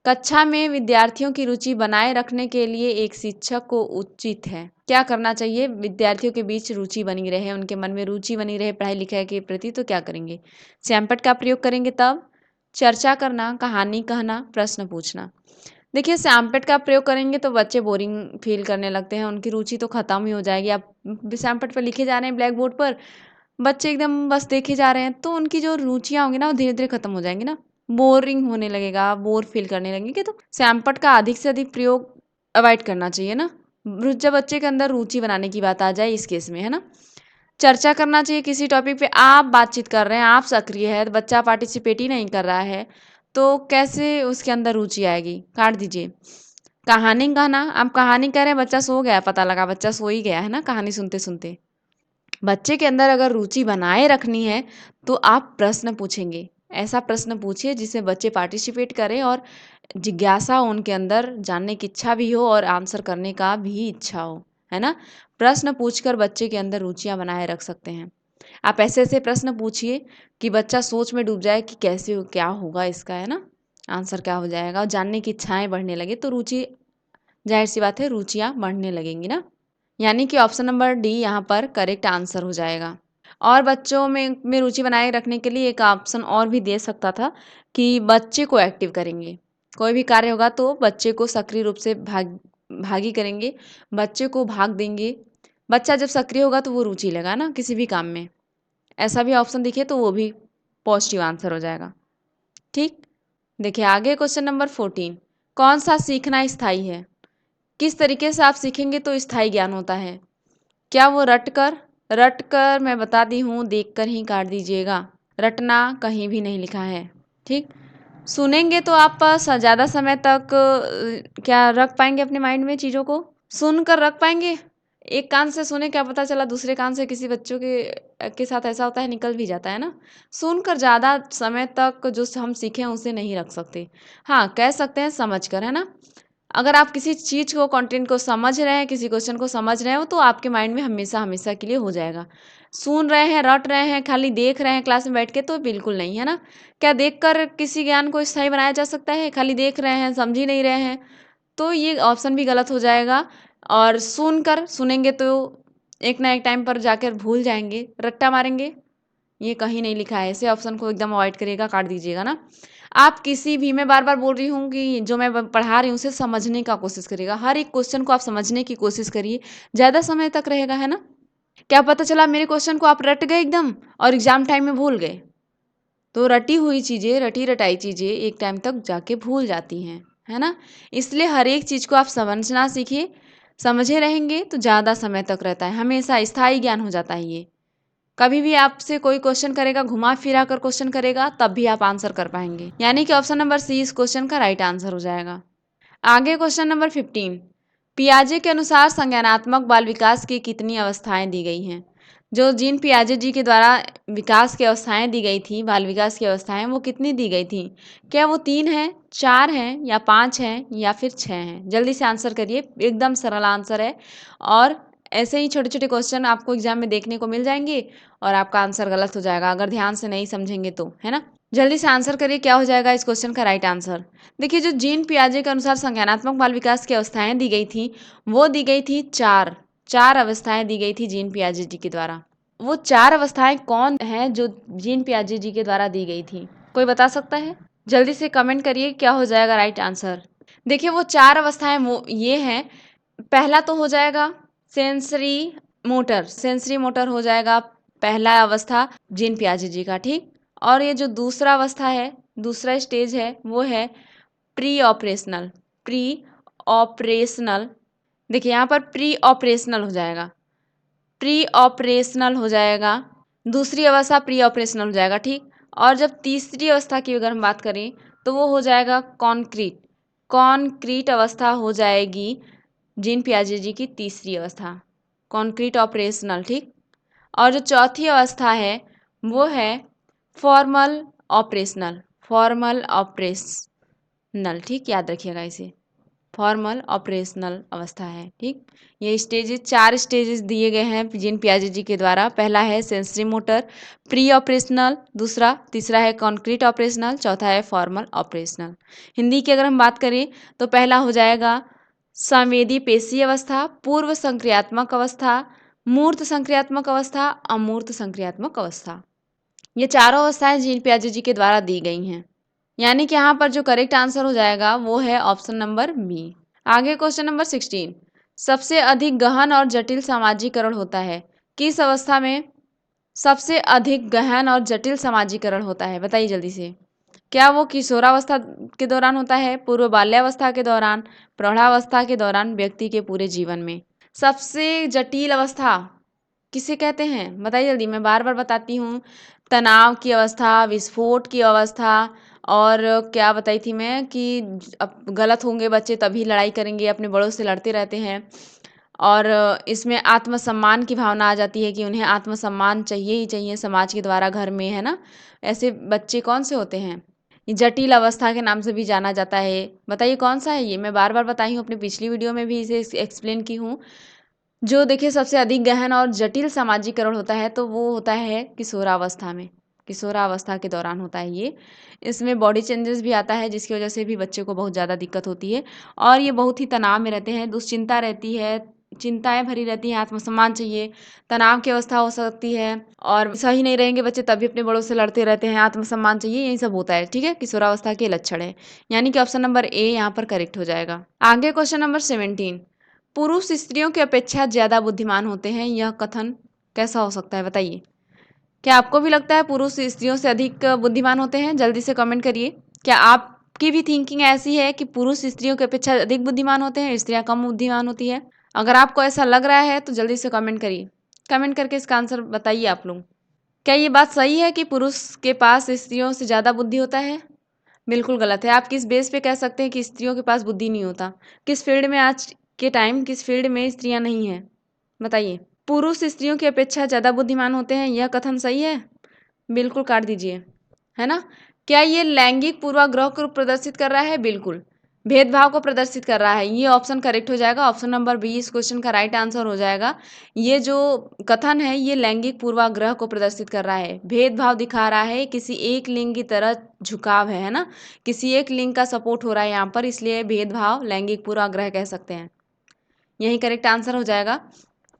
कक्षा में विद्यार्थियों की रुचि बनाए रखने के लिए एक शिक्षक को उचित है क्या करना चाहिए? विद्यार्थियों के बीच रुचि बनी रहे, उनके मन में रुचि बनी रहे पढ़ाई लिखाई के प्रति, तो क्या करेंगे? सैमपट का प्रयोग करेंगे तब चर्चा करना, कहानी कहना, प्रश्न पूछना। देखिए सैमपट का प्रयोग करेंगे तो बच्चे बोरिंग फील करने लगते हैं, उनकी रुचि तो खत्म ही हो जाएगी। आप सैमपट पर लिखे जा रहे हैं ब्लैक बोर्ड पर, बच्चे एकदम बस देखे जा रहे हैं, तो उनकी जो रुचियाँ होंगी ना वो धीरे-धीरे खत्म हो जाएँगी ना, बोरिंग होने लगेगा, बोर फ़ील करने लगेंगे, तो सैमपट का अधिक से अधिक प्रयोग अवॉइड करना चाहिए ना। जब बच्चे के अंदर रुचि बनाने की बात आ जाए इस केस में, है ना? चर्चा करना चाहिए किसी टॉपिक पे, आप बातचीत कर रहे हैं, आप सक्रिय हैं, बच्चा पार्टिसिपेट ही नहीं कर रहा है, तो कैसे उसके अंदर रुचि आएगी? काट दीजिए। कहानी कहना, आप कहानी कह रहे हैं, बच्चा सो गया, पता लगा बच्चा सो ही गया, है ना, कहानी सुनते-सुनते। बच्चे के अंदर अगर रुचि बनाए रखनी है तो आप प्रश्न पूछेंगे। ऐसा प्रश्न पूछिए जिससे बच्चे पार्टिसिपेट करें और जिज्ञासा हो उनके अंदर, जानने की इच्छा भी हो और आंसर करने का भी इच्छा हो, है ना? प्रश्न पूछकर बच्चे के अंदर रुचियाँ बनाए रख सकते हैं। आप ऐसे-ऐसे प्रश्न पूछिए कि बच्चा सोच में डूब जाए कि कैसे क्या होगा इसका, है ना? आंसर क्या हो जाएगा और जानने की इच्छाएँ बढ़ने लगे तो रुचि, ज़ाहिर-सी बात है रुचियाँ बढ़ने लगेंगी ना। यानी कि ऑप्शन नंबर डी यहाँ पर करेक्ट आंसर हो जाएगा। और बच्चों में रुचि बनाए रखने के लिए एक ऑप्शन और भी दे सकता था कि बच्चे को एक्टिव करेंगे। कोई भी कार्य होगा तो बच्चे को सक्रिय रूप से भागी करेंगे, बच्चे को भाग देंगे। बच्चा जब सक्रिय होगा तो वो रुचि लेगा ना किसी भी काम में। ऐसा भी ऑप्शन दिखे तो वो भी पॉजिटिव आंसर हो जाएगा। ठीक? देखिए आगे क्वेश्चन नंबर 14, कौन सा सीखना स्थायी है? किस तरीके से आप सीखेंगे तो स्थायी ज्ञान होता है? क्या वो रट कर मैं बता दी हूँ, देख कर ही काट दीजिएगा। रटना कहीं भी नहीं लिखा है, ठीक? सुनेंगे तो आप ज़्यादा समय तक क्या रख पाएँगे अपने माइंड में चीज़ों को? सुनकर रख पाएँगे? एक कान से सुने, क्या पता चला दूसरे कान से किसी बच्चों के साथ ऐसा होता है, निकल भी जाता है ना? सुनकर ज़्यादा समय तक जो हम सीखे हैं उसे नहीं रख सकते। हाँ, कह सकते हैं समझ कर, है ना? अगर आप किसी चीज़ को, कंटेंट को समझ रहे हैं, किसी क्वेश्चन को समझ रहे हो, तो आपके माइंड में हमेशा-हमेशा के लिए हो जाएगा। सुन रहे हैं, रट रहे हैं, खाली देख रहे हैं क्लास में बैठ के, तो बिल्कुल नहीं, है ना? क्या देखकर किसी ज्ञान को स्थायी बनाया जा सकता है? खाली देख रहे हैं, समझ ही नहीं रहे हैं, तो ये ऑप्शन भी गलत हो जाएगा। और सुनकर सुनेंगे तो एक ना एक टाइम पर जाकर भूल जाएँगे, रट्टा मारेंगे, ये कहीं नहीं लिखा है। ऐसे ऑप्शन को एकदम अवॉइड करिएगा, काट दीजिएगा ना। आप किसी भी, मैं बार-बार बोल रही हूँ कि जो मैं पढ़ा रही हूँ उसे समझने का कोशिश करिएगा। हर एक क्वेश्चन को आप समझने की कोशिश करिए, ज़्यादा समय तक रहेगा, है ना? क्या पता चला मेरे क्वेश्चन को आप रट गए एकदम और एग्ज़ाम टाइम में भूल गए। तो रटी हुई चीज़ें, रटी-रटाई चीज़ें एक टाइम तक जाके भूल जाती हैं, है ना? इसलिए हर एक चीज़ को आप समझना सीखिए, समझे रहेंगे तो ज़्यादा समय तक रहता है, हमेशा स्थायी ज्ञान हो जाता है ये। कभी भी आपसे कोई क्वेश्चन करेगा, घुमा-फिरा कर क्वेश्चन करेगा, तब भी आप आंसर कर पाएँगे। यानी कि ऑप्शन नंबर सी इस क्वेश्चन का राइट आंसर हो जाएगा। आगे क्वेश्चन नंबर 15, पियाजे के अनुसार संज्ञानात्मक बाल विकास की कितनी अवस्थाएं दी गई हैं? जो जीन पियाजे जी के द्वारा विकास की अवस्थाएं दी गई थी, बाल विकास की अवस्थाएं, वो कितनी दी गई थी? क्या वो 3 हैं, 4 हैं या 5 हैं या फिर 6 हैं? जल्दी से आंसर करिए, एकदम सरल आंसर है। और ऐसे ही छोटे-छोटे क्वेश्चन आपको एग्जाम में देखने को मिल जाएंगे और आपका आंसर गलत हो जाएगा अगर ध्यान से नहीं समझेंगे तो, है ना? जल्दी से आंसर करिए, क्या हो जाएगा इस क्वेश्चन का राइट आंसर? देखिए, जो जीन पियाजे के अनुसार संज्ञानात्मक बाल विकास की अवस्थाएं दी गई थी, वो दी गई थी 4 अवस्थाएं दी गई थी जीन पियाजे जी के द्वारा। वो 4 अवस्थाएं कौन हैं जो जीन पियाजे जी के द्वारा दी गई थी? कोई बता सकता है? जल्दी से कमेंट करिए, क्या हो जाएगा राइट आंसर? देखिए, वो 4 अवस्थाएं वो ये हैं। पहला तो हो जाएगा सेंसरी मोटर, सेंसरी मोटर हो जाएगा पहला अवस्था जीन पियाजे जी का, ठीक। और ये जो दूसरा अवस्था है, दूसरा स्टेज है, वो है प्री ऑपरेशनल। प्री ऑपरेशनल, देखिए यहाँ पर प्री ऑपरेशनल हो जाएगा, प्री ऑपरेशनल हो जाएगा, दूसरी अवस्था प्री ऑपरेशनल हो जाएगा, ठीक। और जब तीसरी अवस्था की अगर हम बात करें तो वो हो जाएगा कॉन्क्रीट, कॉन्क्रीट अवस्था हो जाएगी जीन पियाजे जी की तीसरी अवस्था, कॉन्क्रीट ऑपरेशनल, ठीक। और जो चौथी अवस्था है वो है फॉर्मल ऑपरेशनल, फॉर्मल ऑपरेशनल, ठीक, याद रखिएगा इसे, फॉर्मल ऑपरेशनल अवस्था है, ठीक। ये स्टेजेस, 4 स्टेजेस दिए गए हैं जीन पियाजे जी के द्वारा। पहला है सेंसरी मोटर, प्री ऑपरेशनल, दूसरा, तीसरा है कॉन्क्रीट ऑपरेशनल, चौथा है फॉर्मल ऑपरेशनल। हिंदी की अगर हम बात करें तो पहला हो जाएगा संवेदी पेशी अवस्था, पूर्व संक्रियात्मक अवस्था, मूर्त संक्रियात्मक अवस्था, अमूर्त संक्रियात्मक अवस्था। ये चारों अवस्थाएं जीन पियाजे जी के द्वारा दी गई हैं। यानी कि यहाँ पर जो करेक्ट आंसर हो जाएगा वो है ऑप्शन नंबर बी। आगे क्वेश्चन नंबर 16, सबसे अधिक गहन और जटिल समाजीकरण होता है किस अवस्था में? सबसे अधिक गहन और जटिल समाजीकरण होता है, बताइए जल्दी से। क्या वो किशोरावस्था के दौरान होता है, पूर्व बाल्यावस्था के दौरान, प्रौढ़ावस्था के दौरान, व्यक्ति के पूरे जीवन में? सबसे जटिल अवस्था किसे कहते हैं, बताइए जल्दी, मैं बार बार बताती हूँ। तनाव की अवस्था, विस्फोट की अवस्था, और क्या बताई थी मैं कि अब गलत होंगे बच्चे तभी लड़ाई करेंगे, अपने बड़ों से लड़ते रहते हैं। और इसमें आत्मसम्मान की भावना आ जाती है कि उन्हें आत्मसम्मान चाहिए ही चाहिए समाज के द्वारा, घर में, है ना। ऐसे बच्चे कौन से होते हैं? ये जटिल अवस्था के नाम से भी जाना जाता है। बताइए कौन सा है ये? मैं बार बार बताई हूँ, अपनी पिछली वीडियो में भी इसे एक्सप्लेन की हूँ। जो देखिए सबसे अधिक गहन और जटिल समाजीकरण होता है तो वो होता है किशोरावस्था में, किशोरावस्था के दौरान होता है ये। इसमें बॉडी चेंजेस भी आता है जिसकी वजह से भी बच्चे को बहुत ज़्यादा दिक्कत होती है और ये बहुत ही तनाव में रहते हैं, दुश्चिंता रहती है, चिंताएं भरी रहती हैं, आत्मसम्मान चाहिए, तनाव की अवस्था हो सकती है और सही नहीं रहेंगे बच्चे तब भी अपने बड़ों से लड़ते रहते हैं, आत्मसम्मान चाहिए, यही सब होता है, ठीक है, किशोरावस्था के लक्षण है। यानी कि ऑप्शन नंबर ए यहाँ पर करेक्ट हो जाएगा। आगे क्वेश्चन नंबर 17, पुरुष स्त्रियों की अपेक्षा ज़्यादा बुद्धिमान होते हैं, यह कथन कैसा हो सकता है, बताइए। क्या आपको भी लगता है पुरुष स्त्रियों से अधिक बुद्धिमान होते हैं? जल्दी से कमेंट करिए। क्या आपकी भी थिंकिंग ऐसी है कि पुरुष स्त्रियों की अपेक्षा अधिक बुद्धिमान होते हैं, स्त्रियां कम बुद्धिमान होती है? अगर आपको ऐसा लग रहा है तो जल्दी से कमेंट करिए, कमेंट करके इसका आंसर बताइए आप लोग। क्या ये बात सही है कि पुरुष के पास स्त्रियों से ज़्यादा बुद्धि होता है? बिल्कुल गलत है। आप किस बेस पे कह सकते हैं कि स्त्रियों के पास बुद्धि नहीं होता? किस फील्ड में आज के टाइम, किस फील्ड में स्त्रियां नहीं हैं, बताइए। पुरुष स्त्रियों की अपेक्षा ज़्यादा बुद्धिमान होते हैं, यह कथन सही है? बिल्कुल काट दीजिए, है ना। क्या ये लैंगिक पूर्वाग्रह को प्रदर्शित कर रहा है? बिल्कुल भेदभाव को प्रदर्शित कर रहा है, ये ऑप्शन करेक्ट हो जाएगा। ऑप्शन नंबर बी इस क्वेश्चन का राइट आंसर हो जाएगा। ये जो कथन है ये लैंगिक पूर्वाग्रह को प्रदर्शित कर रहा है, भेदभाव दिखा रहा है, किसी एक लिंग की तरह झुकाव है ना, किसी एक लिंग का सपोर्ट हो रहा है यहाँ पर, इसलिए भेदभाव लैंगिक पूर्वाग्रह कह सकते हैं, यही करेक्ट आंसर हो जाएगा।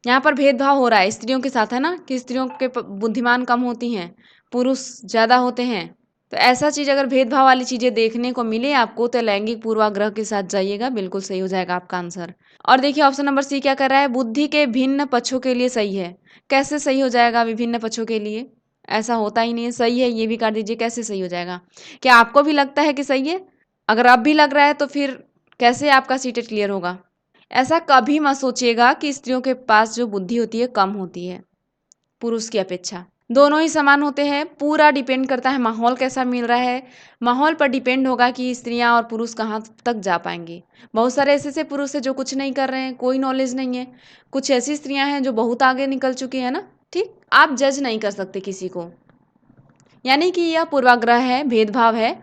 यहाँ पर भेदभाव हो रहा है स्त्रियों के साथ, है ना, कि स्त्रियों के बुद्धिमान कम होती हैं, पुरुष ज़्यादा होते हैं। तो ऐसा चीज़ अगर भेदभाव वाली चीज़ें देखने को मिले आपको तो लैंगिक पूर्वाग्रह के साथ जाइएगा, बिल्कुल सही हो जाएगा आपका आंसर। और देखिए ऑप्शन नंबर सी क्या कर रहा है, बुद्धि के भिन्न पक्षों के लिए सही है। कैसे सही हो जाएगा विभिन्न पक्षों के लिए? ऐसा होता ही नहीं है, सही है ये भी कर दीजिए, कैसे सही हो जाएगा? क्या आपको भी लगता है कि सही है? अगर अब भी लग रहा है तो फिर कैसे आपका सीटेट क्लियर होगा? ऐसा कभी मत सोचिएगा कि स्त्रियों के पास जो बुद्धि होती है कम होती है पुरुष की अपेक्षा। दोनों ही समान होते हैं। पूरा डिपेंड करता है माहौल कैसा मिल रहा है, माहौल पर डिपेंड होगा कि स्त्रियां और पुरुष कहाँ तक जा पाएंगे। बहुत सारे ऐसे ऐसे पुरुष हैं जो कुछ नहीं कर रहे हैं, कोई नॉलेज नहीं है। कुछ ऐसी स्त्रियां हैं जो बहुत आगे निकल चुकी हैं ना। ठीक, आप जज नहीं कर सकते किसी को, यानी कि यह पूर्वाग्रह है, भेदभाव है।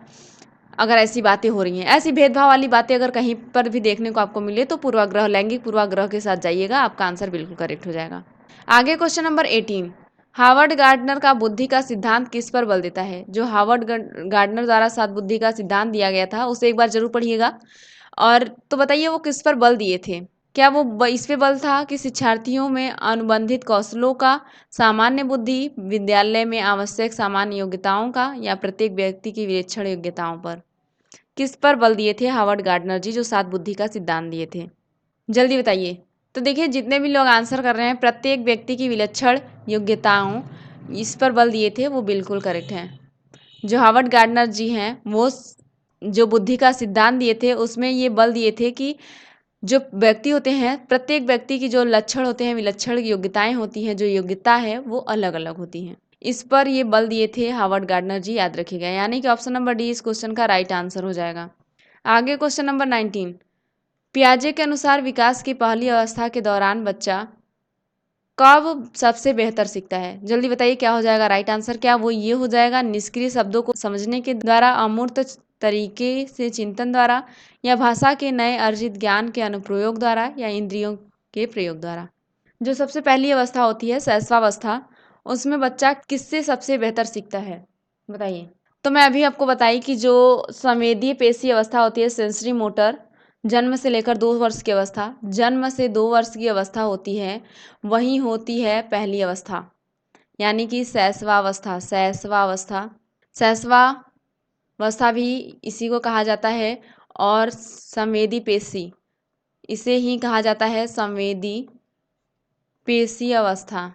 अगर ऐसी बातें हो रही हैं, ऐसी भेदभाव वाली बातें अगर कहीं पर भी देखने को आपको मिले तो पूर्वाग्रह, लैंगिक पूर्वाग्रह के साथ जाइएगा, आपका आंसर बिल्कुल करेक्ट हो जाएगा। आगे क्वेश्चन नंबर 18, हार्वर्ड गार्डनर का बुद्धि का सिद्धांत किस पर बल देता है? जो हार्वर्ड गार्डनर द्वारा सात बुद्धि का सिद्धांत दिया गया था उसे एक बार जरूर पढ़िएगा। और तो बताइए वो किस पर बल दिए थे? क्या वो इस पे बल था कि शिक्षार्थियों में अनुबंधित कौशलों का, सामान्य बुद्धि, विद्यालय में आवश्यक सामान्य योग्यताओं का, या प्रत्येक व्यक्ति की विलक्षण योग्यताओं पर? किस पर बल दिए थे हार्वर्ड गार्डनर जी जो सात बुद्धि का सिद्धांत दिए थे? जल्दी बताइए। तो देखिए जितने भी लोग आंसर कर रहे हैं, प्रत्येक व्यक्ति की विलक्षण योग्यताओं, इस पर बल दिए थे, वो बिल्कुल करेक्ट है। जो हार्वर्ड गार्डनर जी हैं वो जो बुद्धि का सिद्धांत दिए थे उसमें ये बल दिए थे कि जो व्यक्ति होते हैं, प्रत्येक व्यक्ति की जो लक्षण होते हैं, विलक्षण योग्यताएं होती हैं, जो योग्यता है वो अलग अलग होती हैं। इस पर ये बल दिए थे हार्वर्ड गार्डनर जी, याद रखिएगा। यानी कि ऑप्शन नंबर डी इस क्वेश्चन का राइट आंसर हो जाएगा। आगे क्वेश्चन नंबर 19, पियाजे के अनुसार विकास की पहली अवस्था के दौरान बच्चा कब सबसे बेहतर सीखता है? जल्दी बताइए क्या हो जाएगा राइट आंसर? क्या वो ये हो जाएगा निष्क्रिय शब्दों को समझने के द्वारा, अमूर्त तरीके से चिंतन द्वारा, या भाषा के नए अर्जित ज्ञान के अनुप्रयोग द्वारा, या इंद्रियों के प्रयोग द्वारा? जो सबसे पहली अवस्था होती है शैशवावस्था, उसमें बच्चा किससे सबसे बेहतर सीखता है? बताइए। तो मैं अभी आपको बताई कि जो संवेदीय पेशी अवस्था होती है, सेंसरी मोटर, जन्म से लेकर 2 वर्ष की अवस्था, जन्म से 2 वर्ष की अवस्था होती है, वही होती है पहली अवस्था, यानी कि शैशवावस्था। शैशवावस्था, शैशवावस्था भी इसी को कहा जाता है। और संवेदी पेशी, इसे ही कहा जाता है संवेदी पेशी अवस्था,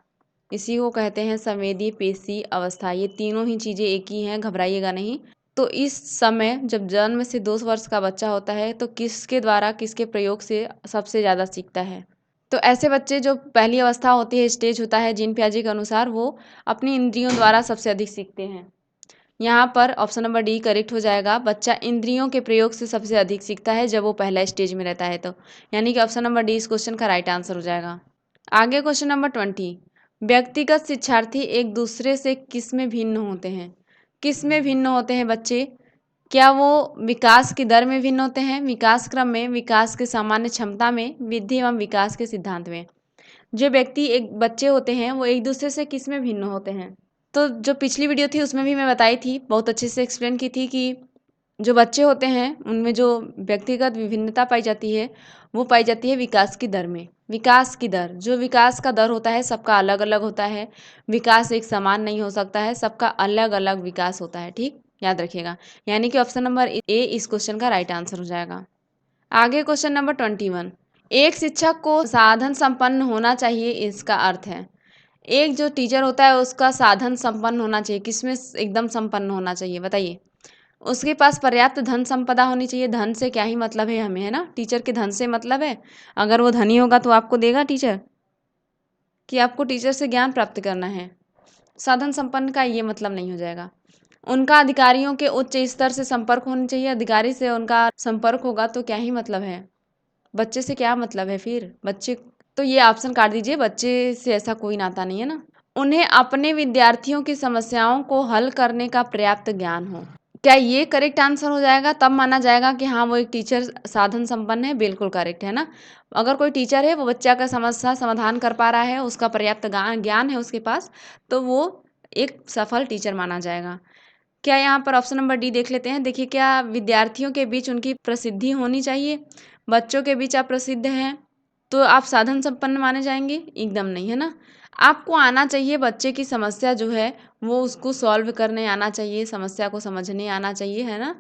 इसी को कहते हैं संवेदी पेशी अवस्था। ये तीनों ही चीज़ें एक ही हैं, घबराइएगा नहीं। तो इस समय जब जन्म से 2 वर्ष का बच्चा होता है तो किसके द्वारा, किसके प्रयोग से सबसे ज़्यादा सीखता है? तो ऐसे बच्चे जो पहली अवस्था होती है, स्टेज होता है जीन पियाजे के अनुसार, वो अपनी इंद्रियों द्वारा सबसे अधिक सीखते हैं। यहाँ पर ऑप्शन नंबर डी करेक्ट हो जाएगा। बच्चा इंद्रियों के प्रयोग से सबसे अधिक सीखता है जब वो पहला स्टेज में रहता है तो, यानी कि ऑप्शन नंबर डी इस क्वेश्चन का राइट आंसर हो जाएगा। आगे क्वेश्चन नंबर 20, व्यक्तिगत शिक्षार्थी एक दूसरे से किस में भिन्न होते हैं? किस में भिन्न होते हैं बच्चे? क्या वो विकास की दर में भिन्न होते हैं, विकास क्रम में, विकास के सामान्य क्षमता में, वृद्धि एवं विकास के सिद्धांत में? जो व्यक्ति एक बच्चे होते हैं वो एक दूसरे से किस में भिन्न होते हैं? तो जो पिछली वीडियो थी उसमें भी मैं बताई थी, बहुत अच्छे से एक्सप्लेन की थी कि जो बच्चे होते हैं उनमें जो व्यक्तिगत विभिन्नता पाई जाती है वो पाई जाती है विकास की दर में। विकास की दर, जो विकास का दर होता है सबका अलग अलग होता है। विकास एक समान नहीं हो सकता है, सबका अलग अलग विकास होता है। ठीक, याद रखिएगा। यानी कि ऑप्शन नंबर ए इस क्वेश्चन का राइट आंसर हो जाएगा। आगे क्वेश्चन नंबर 21, एक शिक्षक को साधन संपन्न होना चाहिए, इसका अर्थ है एक जो टीचर होता है उसका साधन संपन्न होना चाहिए। किसमें एकदम संपन्न होना चाहिए बताइए? उसके पास पर्याप्त धन संपदा होनी चाहिए। धन से क्या ही मतलब है हमें, है ना? टीचर के धन से मतलब है, अगर वो धनी होगा तो आपको देगा टीचर, कि आपको टीचर से ज्ञान प्राप्त करना है। साधन संपन्न का ये मतलब नहीं हो जाएगा। उनका अधिकारियों के उच्च स्तर से संपर्क होना चाहिए। अधिकारी से उनका संपर्क होगा तो क्या ही मतलब है, बच्चे से क्या मतलब है फिर? बच्चे तो ये ऑप्शन काट दीजिए, बच्चे से ऐसा कोई नाता नहीं है ना। उन्हें अपने विद्यार्थियों की समस्याओं को हल करने का पर्याप्त ज्ञान हो। क्या ये करेक्ट आंसर हो जाएगा? तब माना जाएगा कि हाँ वो एक टीचर साधन संपन्न है। बिल्कुल करेक्ट है ना। अगर कोई टीचर है वो बच्चा का समस्या समाधान कर पा रहा है, उसका पर्याप्त ज्ञान है उसके पास, तो वो एक सफल टीचर माना जाएगा। क्या यहाँ पर ऑप्शन नंबर डी देख लेते हैं। देखिए, क्या विद्यार्थियों के बीच उनकी प्रसिद्धि होनी चाहिए? बच्चों के बीच आप प्रसिद्ध हैं तो आप साधन संपन्न माने जाएंगे? एकदम नहीं, है ना। आपको आना चाहिए, बच्चे की समस्या जो है वो उसको सॉल्व करने आना चाहिए, समस्या को समझने आना चाहिए, है ना।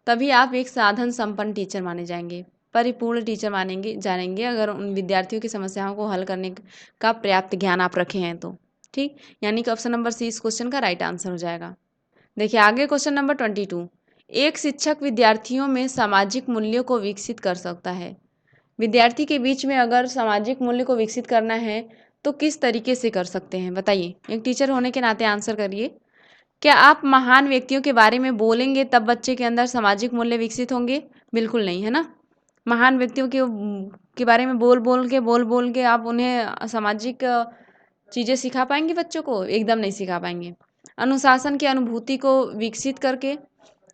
तभी आप एक साधन संपन्न टीचर माने जाएंगे, परिपूर्ण टीचर मानेंगे जानेंगे, अगर उन विद्यार्थियों की समस्याओं को हल करने का पर्याप्त ज्ञान आप रखे हैं तो। ठीक, यानी कि ऑप्शन नंबर सी इस क्वेश्चन का राइट आंसर हो जाएगा। देखिए आगे क्वेश्चन नंबर 22, एक शिक्षक विद्यार्थियों में सामाजिक मूल्यों को विकसित कर सकता है। विद्यार्थी के बीच में अगर सामाजिक मूल्य को विकसित करना है तो किस तरीके से कर सकते हैं बताइए। एक टीचर होने के नाते आंसर करिए। क्या आप महान व्यक्तियों के बारे में बोलेंगे तब बच्चे के अंदर सामाजिक मूल्य विकसित होंगे? बिल्कुल नहीं, है ना? महान व्यक्तियों के बारे में बोल बोल के आप उन्हें सामाजिक चीज़ें सिखा पाएँगे बच्चों को? एकदम नहीं सिखा पाएँगे। अनुशासन की अनुभूति को विकसित करके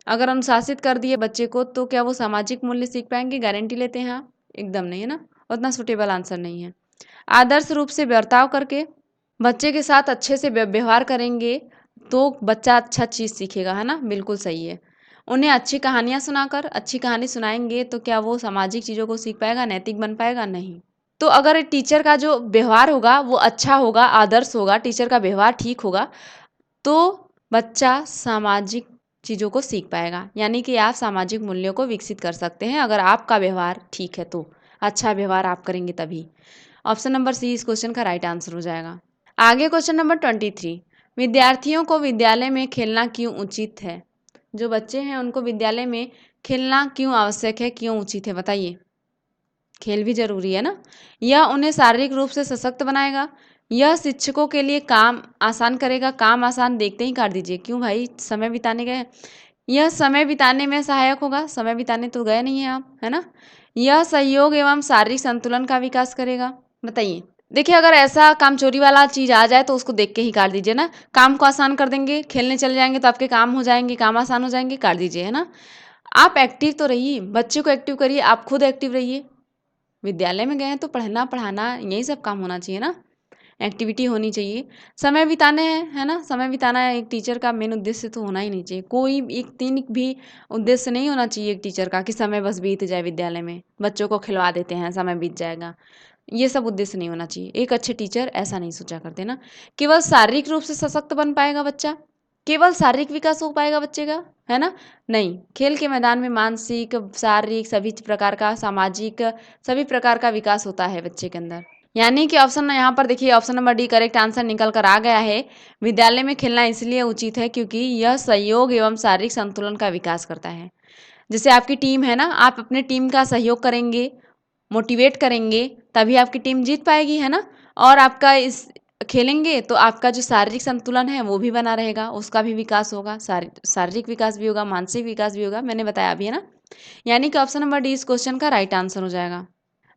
अगर अनुशासित कर दिए बच्चे को तो क्या वो सामाजिक मूल्य सीख पाएँगे? गारंटी लेते हैं आप? एकदम नहीं, है ना? उतना सूटेबल आंसर नहीं है। आदर्श रूप से बर्ताव करके बच्चे के साथ अच्छे से व्यवहार करेंगे तो बच्चा अच्छा चीज़ सीखेगा, है ना? बिल्कुल सही है। उन्हें अच्छी कहानियाँ सुनाकर अच्छी कहानी सुनाएँगे तो क्या वो सामाजिक चीज़ों को सीख पाएगा, नैतिक बन पाएगा? नहीं। तो अगर टीचर का जो व्यवहार होगा वो अच्छा होगा, आदर्श होगा, टीचर का व्यवहार ठीक होगा, तो बच्चा सामाजिक चीज़ों को सीख पाएगा। यानी कि आप सामाजिक मूल्यों को विकसित कर सकते हैं अगर आपका व्यवहार ठीक है तो। अच्छा व्यवहार आप करेंगे तभी। ऑप्शन नंबर सी इस क्वेश्चन का राइट आंसर हो जाएगा। आगे क्वेश्चन नंबर 23, विद्यार्थियों को विद्यालय में खेलना क्यों उचित है? जो बच्चे हैं उनको विद्यालय में खेलना क्यों आवश्यक है, क्यों उचित है बताइए। खेल भी ज़रूरी है ना? यह उन्हें शारीरिक रूप से सशक्त बनाएगा, यह शिक्षकों के लिए काम आसान करेगा, काम आसान देखते ही काट दीजिए, क्यों भाई समय बिताने गए? यह समय बिताने में सहायक होगा, समय बिताने तो गए नहीं हैं आप, है ना? यह सहयोग एवं शारीरिक संतुलन का विकास करेगा, बताइए। देखिए अगर ऐसा कामचोरी वाला चीज़ आ जाए तो उसको देख के ही काट दीजिए ना, काम को आसान कर देंगे, खेलने चले जाएँगे तो आपके काम हो जाएँगे, काम आसान हो जाएँगे, काट दीजिए, है ना? आप एक्टिव तो रहिए, बच्चे को एक्टिव करिए, आप खुद एक्टिव रहिए। विद्यालय में गए हैं तो पढ़ना पढ़ाना यही सब काम होना चाहिए ना, एक्टिविटी होनी चाहिए। समय बिताने हैं, है ना? समय बिताना एक टीचर का मेन उद्देश्य तो होना ही नहीं चाहिए। कोई एक दिन भी उद्देश्य नहीं होना चाहिए एक टीचर का कि समय बस बीत जाए विद्यालय में, बच्चों को खिलवा देते हैं, समय बीत जाएगा। ये सब उद्देश्य नहीं होना चाहिए। एक अच्छे टीचर ऐसा नहीं सोचा करते ना। केवल शारीरिक रूप से सशक्त बन पाएगा बच्चा, केवल शारीरिक विकास हो पाएगा बच्चे का, है ना? नहीं, खेल के मैदान में मानसिक, शारीरिक सभी प्रकार का, सामाजिक सभी प्रकार का विकास होता है बच्चे के अंदर। यानी कि ऑप्शन यहाँ पर देखिए option number D correct answer निकल कर आ गया है। विद्यालय में खेलना इसलिए उचित है क्योंकि यह सहयोग एवं शारीरिक संतुलन का विकास करता है। जैसे आपकी टीम है ना, आप अपने टीम का सहयोग करेंगे, मोटिवेट करेंगे, तभी आपकी टीम जीत पाएगी, है ना? और आपका इस खेलेंगे तो आपका जो शारीरिक संतुलन है वो भी बना रहेगा, उसका भी विकास होगा, शारीरिक विकास भी होगा, मानसिक विकास भी होगा, मैंने बताया अभी, है ना? यानी कि ऑप्शन नंबर डी इस क्वेश्चन का राइट आंसर हो जाएगा।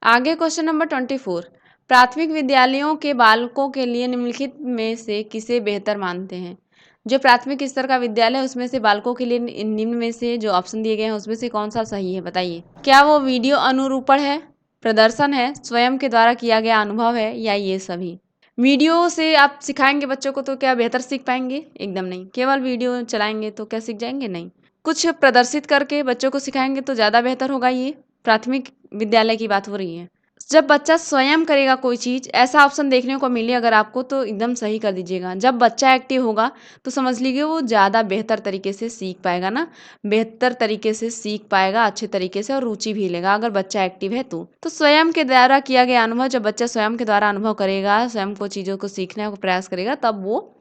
आगे क्वेश्चन नंबर 24, प्राथमिक विद्यालयों के बालकों के लिए निम्नलिखित में से किसे बेहतर मानते हैं? जो प्राथमिक स्तर का विद्यालय है उसमें से बालकों के लिए निम्न में से जो ऑप्शन दिए गए हैं उसमें से कौन सा सही है बताइए। क्या वो वीडियो अनुरूपण है, प्रदर्शन है, स्वयं के द्वारा किया गया अनुभव है, या ये सभी? वीडियो से आप सिखाएंगे बच्चों को तो क्या बेहतर सीख पाएंगे? एकदम नहीं। केवल वीडियो चलाएंगे तो क्या सीख जाएंगे? नहीं। कुछ प्रदर्शित करके बच्चों को सिखाएंगे तो ज़्यादा बेहतर होगा। ये प्राथमिक विद्यालय की बात हो रही है। जब बच्चा स्वयं करेगा कोई चीज़, ऐसा ऑप्शन देखने को मिले अगर आपको तो एकदम सही कर दीजिएगा। जब बच्चा एक्टिव होगा तो समझ लीजिए वो ज़्यादा बेहतर तरीके से सीख पाएगा ना, बेहतर तरीके से सीख पाएगा, अच्छे तरीके से, और रुचि भी लेगा अगर बच्चा एक्टिव है तो स्वयं के द्वारा किया गया अनुभव, जब बच्चा स्वयं के द्वारा अनुभव करेगा, स्वयं को चीज़ों को सीखने का प्रयास करेगा, तब वो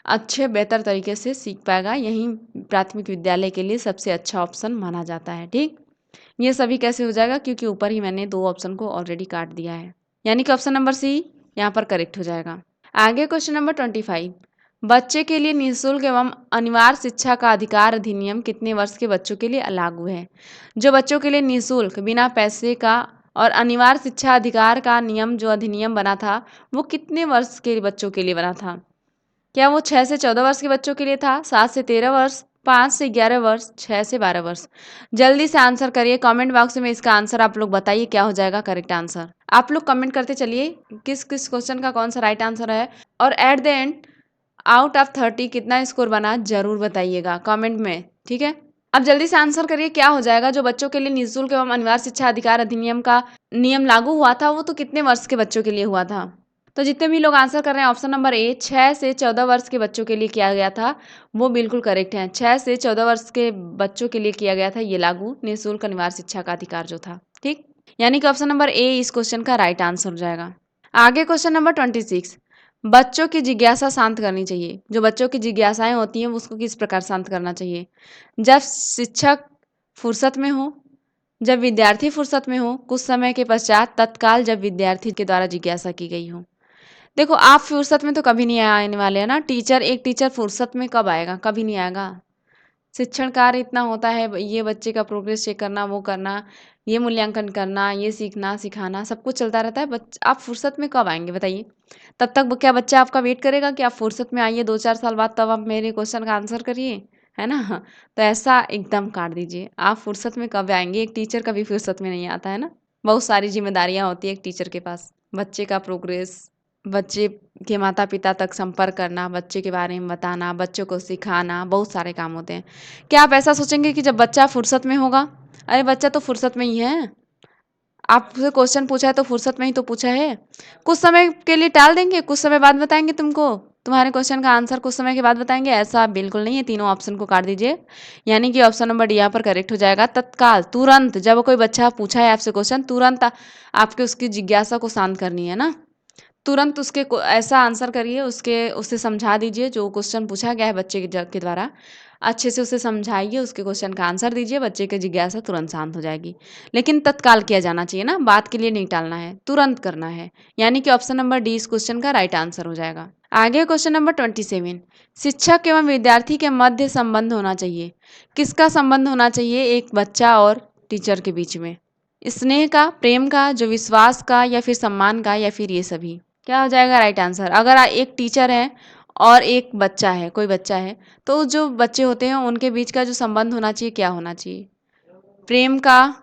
अच्छे बेहतर तरीके से सीख पाएगा। यही प्राथमिक विद्यालय के लिए सबसे अच्छा ऑप्शन माना जाता है। ठीक, ये सभी कैसे हो जाएगा क्योंकि ऊपर ही मैंने दो ऑप्शन को ऑलरेडी काट दिया है, यानी कि ऑप्शन नंबर सी यहाँ पर करेक्ट हो जाएगा। आगे क्वेश्चन नंबर 25, बच्चे के लिए निःशुल्क एवं अनिवार्य शिक्षा का अधिकार अधिनियम कितने वर्ष के बच्चों के लिए लागू है? जो बच्चों के लिए निःशुल्क बिना पैसे का और अनिवार्य शिक्षा अधिकार का नियम जो अधिनियम बना था वो कितने वर्ष के बच्चों के लिए बना था? क्या वो 6 से 14 वर्ष के बच्चों के लिए था, 7 से 13 वर्ष, 5 से 11 वर्ष, 6 से 12 वर्ष? जल्दी से आंसर करिए, कमेंट बॉक्स में इसका आंसर आप लोग बताइए क्या हो जाएगा करेक्ट आंसर। आप लोग कमेंट करते चलिए किस किस क्वेश्चन का कौन सा राइट आंसर है, और at the end out of 30 कितना स्कोर बना जरूर बताइएगा कमेंट में, ठीक है? अब जल्दी से आंसर करिए क्या हो जाएगा। जो बच्चों के लिए निःशुल्क एवं अनिवार्य शिक्षा अधिकार अधिनियम का नियम लागू हुआ था वो तो कितने वर्ष के बच्चों के लिए हुआ था? तो जितने भी लोग आंसर कर रहे हैं ऑप्शन नंबर ए 6 से 14 वर्ष के बच्चों के लिए किया गया था वो बिल्कुल करेक्ट है। 6 से 14 वर्ष के बच्चों के लिए किया गया था ये लागू निःशुल्क अनिवार्य शिक्षा का अधिकार जो था। ठीक, यानी कि ऑप्शन नंबर ए इस क्वेश्चन का राइट आंसर हो जाएगा। आगे क्वेश्चन नंबर 26, बच्चों की जिज्ञासा शांत करनी चाहिए। जो बच्चों की जिज्ञासाएं होती हैं उसको किस प्रकार शांत करना चाहिए? जब शिक्षक फुर्सत में हो, जब विद्यार्थी फुर्सत में हो, कुछ समय के पश्चात, तत्काल जब विद्यार्थी के द्वारा जिज्ञासा की गई हो। देखो आप फुर्सत में तो कभी नहीं आने वाले हैं ना, एक टीचर फुर्सत में कब आएगा, कभी नहीं आएगा। शिक्षण कार्य इतना होता है, ये बच्चे का प्रोग्रेस चेक करना, वो करना, ये मूल्यांकन करना, ये सीखना सिखाना, सब कुछ चलता रहता है। आप फुर्सत में कब आएंगे बताइए? तब तक क्या बच्चा आपका वेट करेगा कि आप फुर्सत में आइए 2-4 साल बाद, तब आप मेरे क्वेश्चन का आंसर करिए, है ना? तो ऐसा एकदम काट दीजिए। आप फुर्सत में कब आएंगे? एक टीचर कभी फुर्सत में नहीं आता है ना। बहुत सारी जिम्मेदारियां होती है एक टीचर के पास। बच्चे का प्रोग्रेस, बच्चे के माता-पिता तक संपर्क करना, बच्चे के बारे में बताना, बच्चों को सिखाना, बहुत सारे काम होते हैं। क्या आप ऐसा सोचेंगे कि जब बच्चा फुर्सत में होगा? अरे बच्चा तो फुर्सत में ही है। आपसे क्वेश्चन पूछा है तो फुर्सत में ही तो पूछा है। कुछ समय के लिए टाल देंगे, कुछ समय बाद बताएँगे तुमको। तुम्हारे क्वेश्चन का आंसर कुछ समय के बाद बताएँगे, ऐसा बिल्कुल नहीं है। तीनों ऑप्शन को काट दीजिए। यानी कि ऑप्शन नंबर डी यहाँ पर करेक्ट हो जाएगा। तत्काल, तुरंत जब कोई बच्चा पूछा है आपसे क्वेश्चन, तुरंत आपके उसकी जिज्ञासा को शांत करनी है ना। तुरंत उसके को ऐसा आंसर करिए, उसके उसे समझा दीजिए जो क्वेश्चन पूछा गया है बच्चे के द्वारा। अच्छे से उसे समझाइए, उसके क्वेश्चन का आंसर दीजिए, बच्चे की जिज्ञासा तुरंत शांत हो जाएगी। लेकिन तत्काल किया जाना चाहिए ना, बात के लिए नहीं टालना है, तुरंत करना है। यानी कि ऑप्शन नंबर डी इस क्वेश्चन का राइट आंसर हो जाएगा। आगे क्वेश्चन नंबर 27, शिक्षक एवं विद्यार्थी के मध्य संबंध होना चाहिए। किसका संबंध होना चाहिए एक बच्चा और टीचर के बीच में? स्नेह का, प्रेम का, जो विश्वास का, या फिर सम्मान का, या फिर ये सभी? क्या हो जाएगा राइट आंसर? अगर एक टीचर है और एक बच्चा है, कोई बच्चा है, तो जो बच्चे होते हैं उनके बीच का जो संबंध होना चाहिए, क्या होना चाहिए? प्रेम का।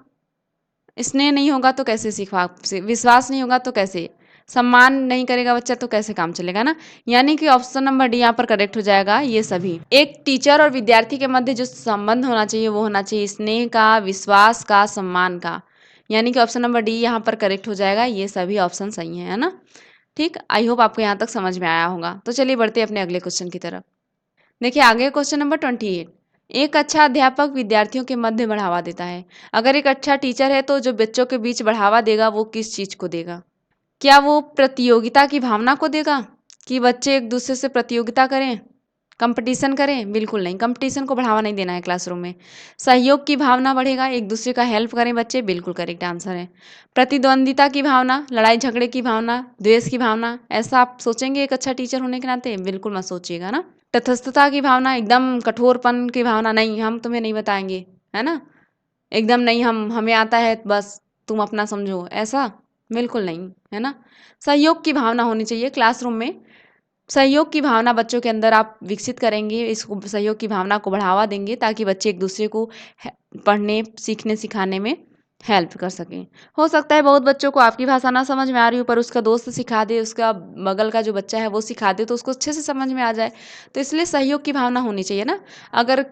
स्नेह नहीं होगा तो कैसे विश्वास नहीं होगा तो कैसे? सम्मान नहीं करेगा बच्चा तो कैसे काम चलेगा ना। यानी कि ऑप्शन नंबर डी यहाँ पर करेक्ट हो जाएगा, ये सभी। एक टीचर और विद्यार्थी के मध्य जो संबंध होना चाहिए वो होना चाहिए स्नेह का, विश्वास का, सम्मान का। यानी कि ऑप्शन नंबर डी यहाँ पर करेक्ट हो जाएगा, ये सभी ऑप्शन सही है ना। ठीक, आई होप आपको यहाँ तक समझ में आया होगा। तो चलिए बढ़ते हैं अपने अगले क्वेश्चन की तरफ। देखिए आगे क्वेश्चन नंबर 28, एक अच्छा अध्यापक विद्यार्थियों के मध्य बढ़ावा देता है। अगर एक अच्छा टीचर है तो जो बच्चों के बीच बढ़ावा देगा वो किस चीज़ को देगा? क्या वो प्रतियोगिता की भावना को देगा कि बच्चे एक दूसरे से प्रतियोगिता करें, कंपटीशन करें? बिल्कुल नहीं, कंपटीशन को बढ़ावा नहीं देना है क्लासरूम में। सहयोग की भावना बढ़ेगा, एक दूसरे का हेल्प करें बच्चे, बिल्कुल करेक्ट आंसर है। प्रतिद्वंदिता की भावना, लड़ाई झगड़े की भावना, द्वेष की भावना, ऐसा आप सोचेंगे एक अच्छा टीचर होने के नाते? बिल्कुल मत सोचिएगा ना। तटस्थता की भावना, एकदम कठोरपन की भावना, नहीं हम तुम्हें नहीं बताएंगे, है ना, एकदम नहीं, हम हमें आता है बस तुम अपना समझो, ऐसा बिल्कुल नहीं, है ना। सहयोग की भावना होनी चाहिए क्लासरूम में। सहयोग की भावना बच्चों के अंदर आप विकसित करेंगे, इस सहयोग की भावना को बढ़ावा देंगे ताकि बच्चे एक दूसरे को पढ़ने सीखने सिखाने में हेल्प कर सकें। हो सकता है बहुत बच्चों को आपकी भाषा ना समझ में आ रही हो, पर उसका दोस्त सिखा दे, उसका बगल का जो बच्चा है वो सिखा दे तो उसको अच्छे से समझ में आ जाए। तो इसलिए सहयोग की भावना होनी चाहिए ना। अगर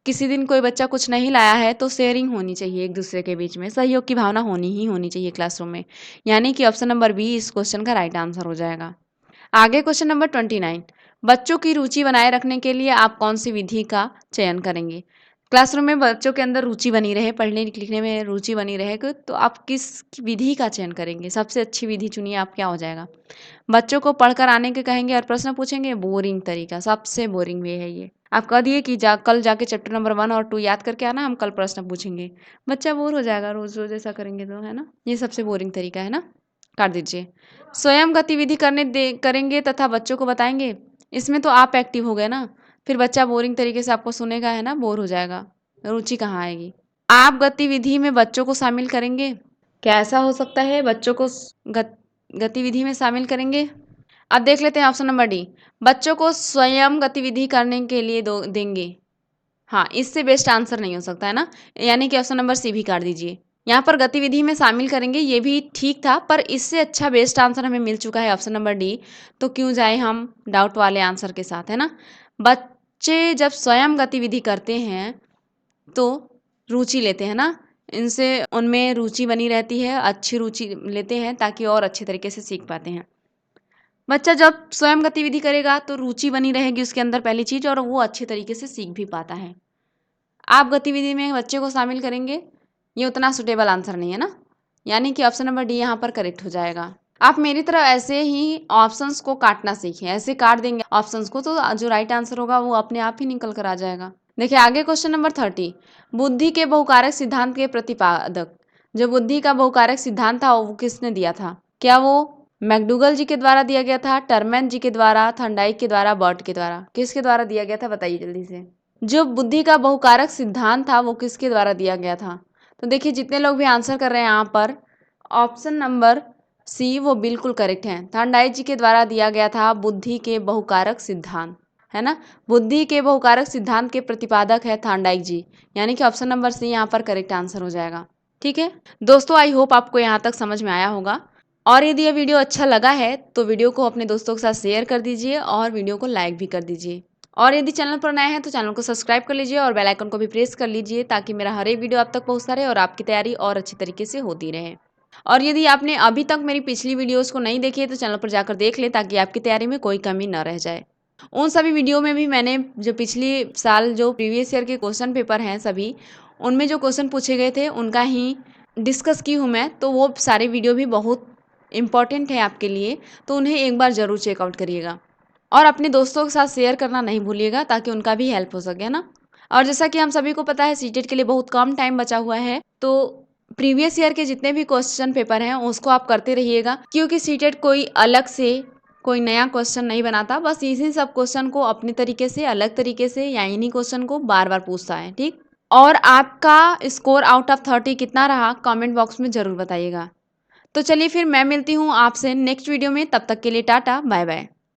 किसी दिन कोई बच्चा कुछ नहीं लाया है तो शेयरिंग होनी चाहिए एक दूसरे के बीच में, सहयोग की भावना होनी चाहिए क्लासरूम में। यानी कि ऑप्शन नंबर बी इस क्वेश्चन का राइट आंसर हो जाएगा। आगे क्वेश्चन नंबर 29, बच्चों की रुचि बनाए रखने के लिए आप कौन सी विधि का चयन करेंगे? क्लासरूम में बच्चों के अंदर रुचि बनी रहे, पढ़ने लिखने में रुचि बनी रहे, तो आप किस विधि का चयन करेंगे? सबसे अच्छी विधि चुनिए आप, क्या हो जाएगा? बच्चों को पढ़कर आने के कहेंगे और प्रश्न पूछेंगे, बोरिंग तरीका, सबसे बोरिंग वे है ये। आप कह दिए कि कल जाके चैप्टर नंबर 1 और 2 याद करके आना, हम कल प्रश्न पूछेंगे। बच्चा बोर हो जाएगा रोज रोज ऐसा करेंगे तो, है ना। ये सबसे बोरिंग तरीका है ना, काट दीजिए। स्वयं गतिविधि करेंगे तथा बच्चों को बताएंगे, इसमें तो आप एक्टिव हो गए ना। फिर बच्चा बोरिंग तरीके से आपको सुनेगा, है ना, बोर हो जाएगा, रुचि कहाँ आएगी? आप गतिविधि में बच्चों को शामिल करेंगे, क्या ऐसा हो सकता है बच्चों को गतिविधि में शामिल करेंगे? अब देख लेते हैं ऑप्शन नंबर डी, बच्चों को स्वयं गतिविधि करने के लिए देंगे। हाँ, इससे बेस्ट आंसर नहीं हो सकता है ना। यानी कि ऑप्शन नंबर सी भी काट दीजिए। यहाँ पर गतिविधि में शामिल करेंगे ये भी ठीक था, पर इससे अच्छा बेस्ट आंसर हमें मिल चुका है ऑप्शन नंबर डी। तो क्यों जाए हम डाउट वाले आंसर के साथ, है ना। बच्चे जब स्वयं गतिविधि करते हैं तो रुचि लेते हैं ना, इनसे उनमें रुचि बनी रहती है, अच्छी रुचि लेते हैं ताकि और अच्छे तरीके से सीख पाते हैं। बच्चा जब स्वयं गतिविधि करेगा तो रुचि बनी रहेगी उसके अंदर, पहली चीज़, और वो अच्छे तरीके से सीख भी पाता है। आप गतिविधि में बच्चे को शामिल करेंगे, ये उतना सुटेबल आंसर नहीं है ना। यानी कि ऑप्शन नंबर डी यहाँ पर करेक्ट हो जाएगा। आप मेरी तरह ऐसे ही ऑप्शंस को काटना सीखें, ऐसे काट देंगे ऑप्शंस को तो जो राइट आंसर होगा वो अपने आप ही निकल कर आ जाएगा। देखिए आगे क्वेश्चन नंबर 30, बुद्धि के बहुकारक सिद्धांत के प्रतिपादक, जो बुद्धि का बहुकारक सिद्धांत था वो किसने दिया था? क्या वो मैकडूगल जी के द्वारा दिया गया था, टर्मैन जी के द्वारा, थर्नडाइक के द्वारा, बर्ट के द्वारा। किसके द्वारा दिया गया था बताइए जल्दी से। जो बुद्धि का बहुकारक सिद्धांत था वो किसके द्वारा दिया गया था? तो देखिए जितने लोग भी आंसर कर रहे हैं यहाँ पर, ऑप्शन नंबर सी वो बिल्कुल करेक्ट है। थर्नडाइक जी के द्वारा दिया गया था बुद्धि के बहुकारक सिद्धांत, है ना। बुद्धि के बहुकारक सिद्धांत के प्रतिपादक है थॉर्नडाइक जी, यानी कि ऑप्शन नंबर सी यहाँ पर करेक्ट आंसर हो जाएगा। ठीक है दोस्तों, आई होप आपको यहाँ तक समझ में आया होगा। और यदि यह वीडियो अच्छा लगा है तो वीडियो को अपने दोस्तों के साथ शेयर कर दीजिए और वीडियो को लाइक भी कर दीजिए। और यदि चैनल पर नए हैं तो चैनल को सब्सक्राइब कर लीजिए और बेल आइकन को भी प्रेस कर लीजिए, ताकि मेरा हर एक वीडियो आप तक पहुँचता रहे और आपकी तैयारी और अच्छी तरीके से होती रहे। और यदि आपने अभी तक मेरी पिछली वीडियोस को नहीं देखी है तो चैनल पर जाकर देख लें, ताकि आपकी तैयारी में कोई कमी न रह जाए। उन सभी वीडियो में भी मैंने जो पिछली साल जो प्रीवियस ईयर के क्वेश्चन पेपर हैं सभी, उनमें जो क्वेश्चन पूछे गए थे उनका ही डिस्कस की हूँ मैं, तो वो सारे वीडियो भी बहुत इम्पॉर्टेंट है आपके लिए, तो उन्हें एक बार ज़रूर चेकआउट करिएगा। और अपने दोस्तों के साथ शेयर करना नहीं भूलिएगा, ताकि उनका भी हेल्प हो सके, है ना। और जैसा कि हम सभी को पता है सीटेट के लिए बहुत कम टाइम बचा हुआ है, तो प्रीवियस ईयर के जितने भी क्वेश्चन पेपर हैं उसको आप करते रहिएगा, क्योंकि सीटेट कोई अलग से कोई नया क्वेश्चन नहीं बनाता, बस इसी सब क्वेश्चन को अपने तरीके से अलग तरीके से या इन्हीं क्वेश्चन को बार बार पूछता है। ठीक, और आपका स्कोर आउट ऑफ 30 कितना रहा कमेंट बॉक्स में ज़रूर बताइएगा। तो चलिए फिर मैं मिलती हूँ आपसे नेक्स्ट वीडियो में, तब तक के लिए टाटा बाय बाय।